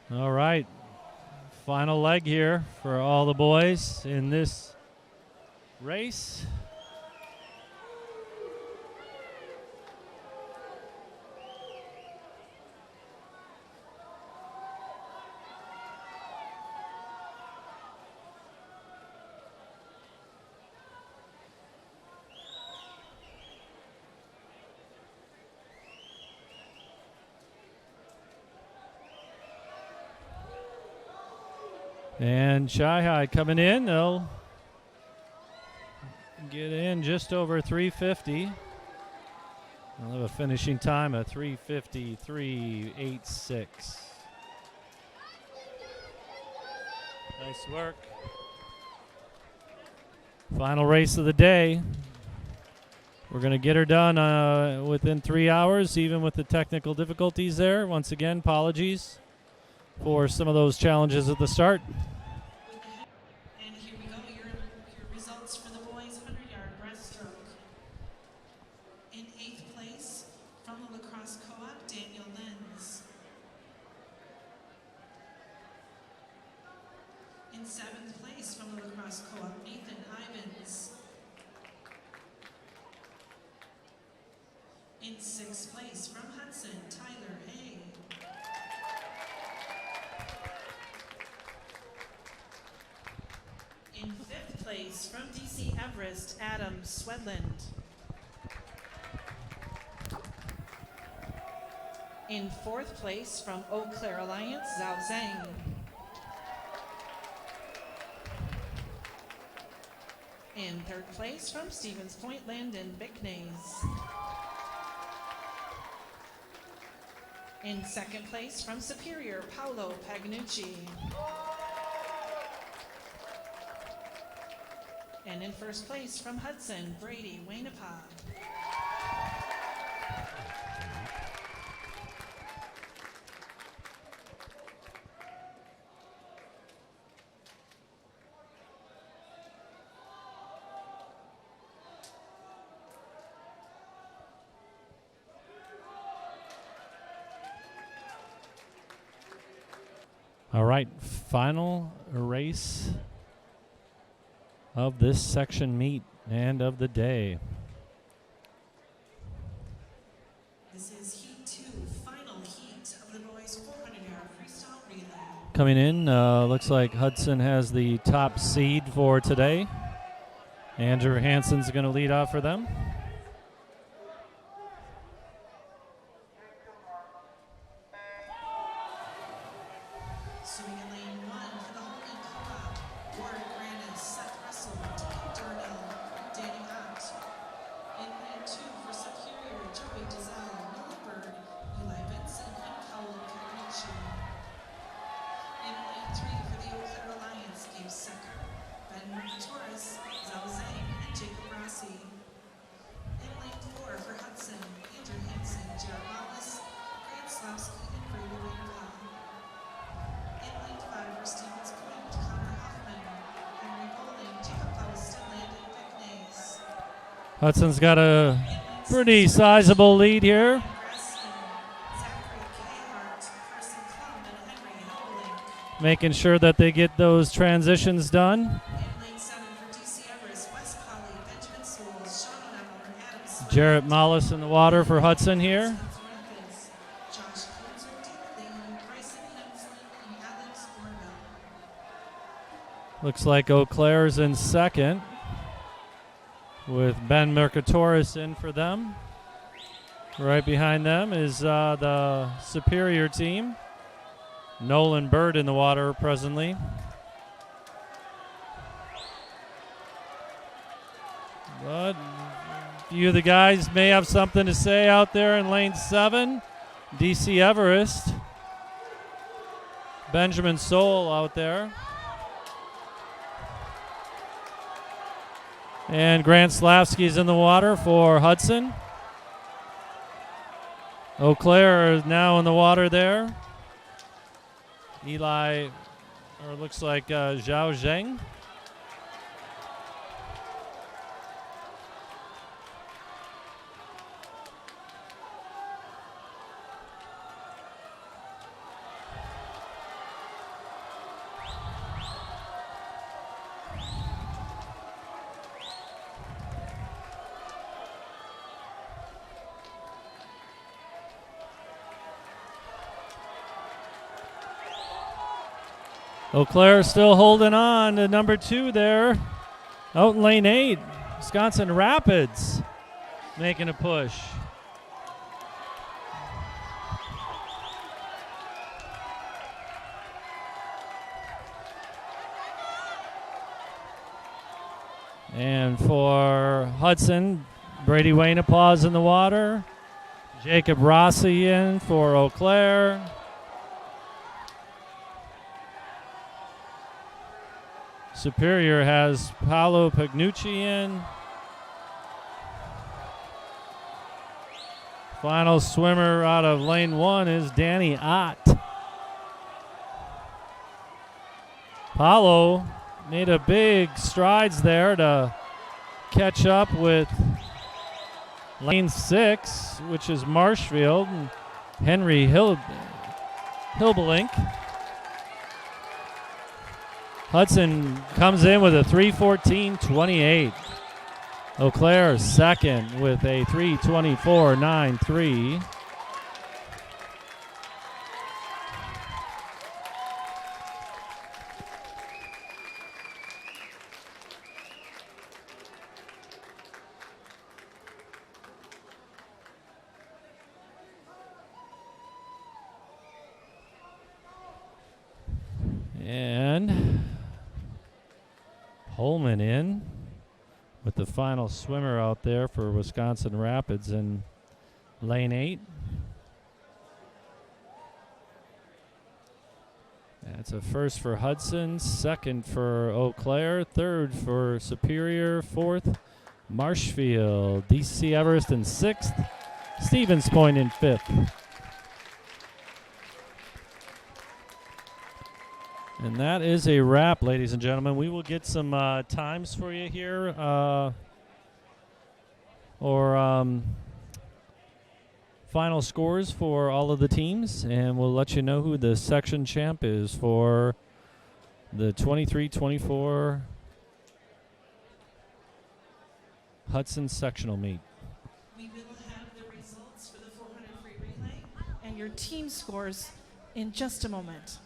All right, final leg here for all the boys in this race. And Chi High coming in. They'll get in just over 350. They'll have a finishing time of 3:53.86. Nice work. Final race of the day. We're going to get her done within 3 hours, even with the technical difficulties there. Once again, apologies for some of those challenges at the start. And here we go, your results for the boys 100-yard breaststroke. In 8th place, from the lacrosse co-op, Daniel Lenz. In 7th place, from the lacrosse co-op, Nathan Ivins. In 6th place, from Hudson, Tyler Hay. In 5th place, from DC Everest, Adam Swedland. In 4th place, from Eau Claire Alliance, Zhao Zhang. In 3rd place, from Stevens Point, Landon Bicknays. In 2nd place, from Superior, Paolo Pagnucci. And in 1st place, from Hudson, Brady Wainapa. All right, final race of this section meet and of the day. This is Heat 2, final heat of the boys 400-yard freestyle relay. Coming in, looks like Hudson has the top seed for today. Andrew Hansen's going to lead off for them. Swimming in lane 1 for the Holman Co-op, Ward Granis, Seth Russell, Tim Darnell, Danny Ott. In lane 2 for Superior, Joey Dizelle, Noah Bird, Eli Benson, and Paolo Cagnucci. In lane 3 for the Eau Claire Alliance, Gabe Secker, Ben Torres, Zhao Zhang, and Jacob Rossi. In lane 4 for Hudson, Andrew Hansen, Jared Wallace, Grant Slowski, and Brady Wainwright. In lane 5 for Stevens Point, Connor Hoffman, Henry Bowling, Jacob Faust, and Landon Bicknays. Hudson's got a pretty sizable lead here. Preston, Zachary Kahart, Carson Klum, and Henry Bowling. Making sure that they get those transitions done. In lane 7 for DC Everest, Wes Colley, Benjamin Sewell, Sean O'Donnell, and Adam Smith. Jarrett Mollis in the water for Hudson here. Josh Kunzer, David Lee, Bryson Hensley, and Alex Ornell. Looks like Eau Claire's in second, with Ben Mercatoris in for them. Right behind them is the Superior team. Nolan Bird in the water presently. But a few of the guys may have something to say out there in lane 7. DC Everest. Benjamin Soul out there. And Grant Slavsky's in the water for Hudson. Eau Claire is now in the water there. Eli, or it looks like Zhao Zheng. Eau Claire still holding on to number 2 there. Out in lane 8, Wisconsin Rapids making a push. And for Hudson, Brady Wayne applause in the water. Jacob Rossi in for Eau Claire. Superior has Paolo Pagnucci in. Final swimmer out of lane 1 is Danny Ott. Paolo made a big strides there to catch up with lane 6, which is Marshfield and Henry Hilbelink. Hudson comes in with a 3:14.28. Eau Claire second with a 3:24.93. And Holman in with the final swimmer out there for Wisconsin Rapids in lane 8. That's a first for Hudson, second for Eau Claire, third for Superior, fourth Marshfield, DC Everest in 6th, Stevens Point in 5th. And that is a wrap, ladies and gentlemen. We will get some times for you here, or final scores for all of the teams, and we'll let you know who the section champ is for the 23-24 Hudson sectional meet. We will have the results for the 400 free relay and your team scores in just a moment.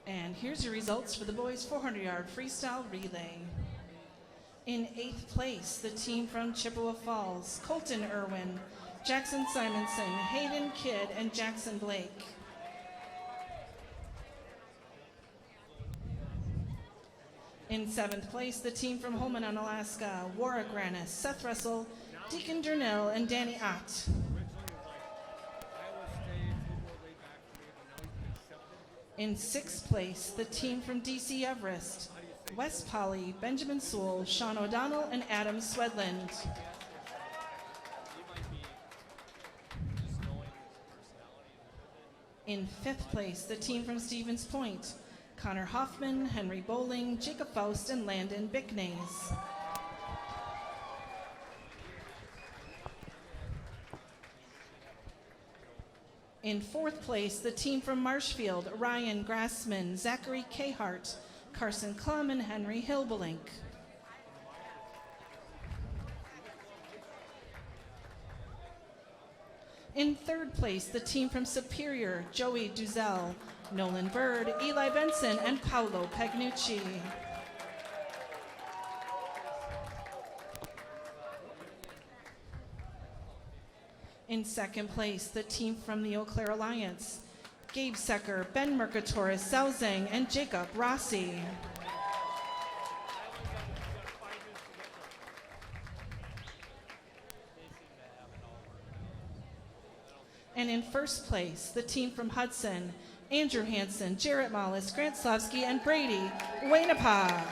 And here's your results for the boys 400-yard freestyle relay. In 8th place, the team from Chippewa Falls, Colton Irwin, Jackson Simonson, Hayden Kidd, and Jackson Blake. In 7th place, the team from Holman, Alaska, Warwick Rannis, Seth Russell, Deacon Durnell, and Danny Ott. In 6th place, the team from DC Everest, Wes Polly, Benjamin Sewell, Sean O'Donnell, and Adam Swedland. In 5th place, the team from Stevens Point, Connor Hoffman, Henry Bowling, Jacob Faust, and Landon Bicknays. In 4th place, the team from Marshfield, Ryan Grassman, Zachary Cahart, Carson Klum, and Henry Hilbelink. In 3rd place, the team from Superior, Joey Duzel, Nolan Bird, Eli Benson, and Paolo Pagnucci. In second place, the team from the Eau Claire Alliance, Gabe Secker, Ben Mercatoris, Sao Zhang, and Jacob Rossi. And in first place, the team from Hudson, Andrew Hansen, Jarrett Mollis, Grant Slavsky, and Brady Wainapa.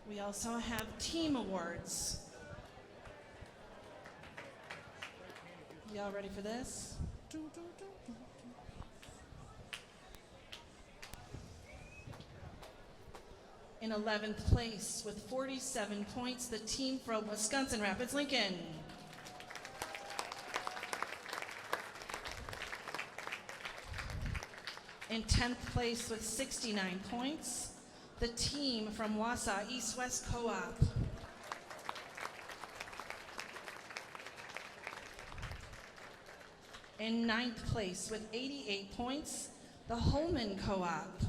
We also have team awards. Y'all ready for this? In 11th place with 47 points, the team from Wisconsin Rapids Lincoln. In 10th place with 69 points, the team from Wausau East-West Co-op. In 9th place with 88 points, the Holman Co-op.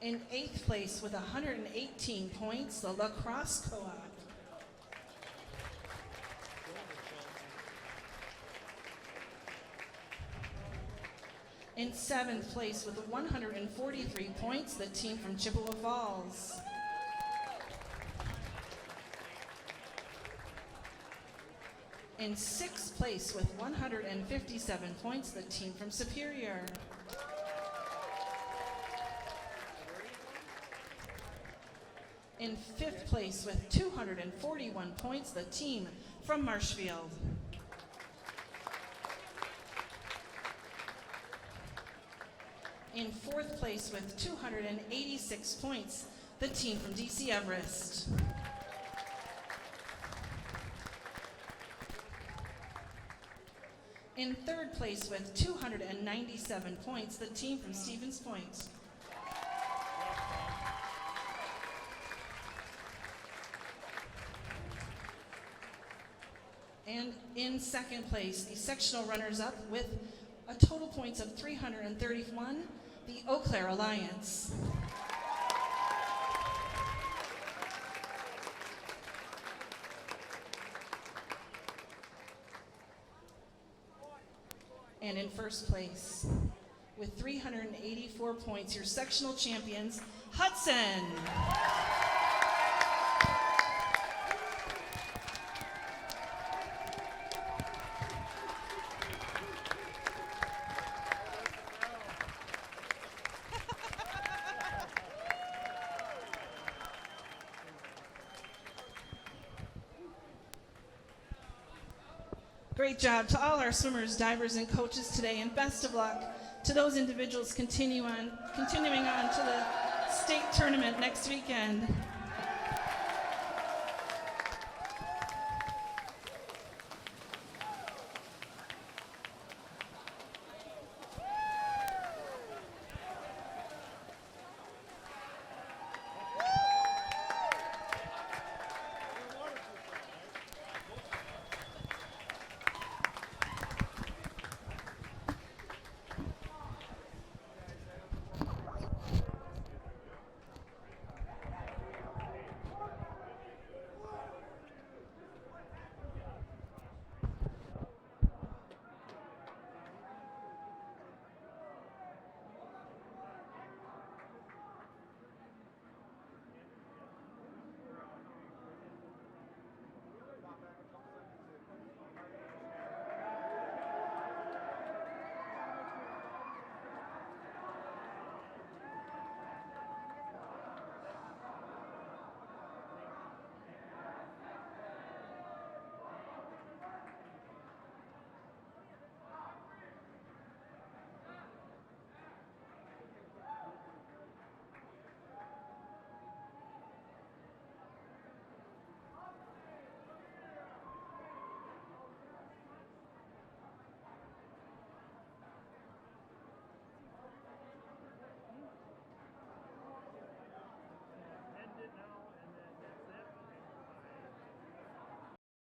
In 8th place with 118 points, the La Crosse Co-op. In 7th place with 143 points, the team from Chippewa Falls. In 6th place with 157 points, the team from Superior. In 5th place with 241 points, the team from Marshfield. In 4th place with 286 points, the team from DC Everest. In 3rd place with 297 points, the team from Stevens Point. And in 2nd place, the sectional runners-up with a total points of 331, the Eau Claire Alliance. And in first place, with 384 points, your sectional champions, Hudson. Great job to all our swimmers, divers, and coaches today, and best of luck to those individuals continuing on to the state tournament next weekend.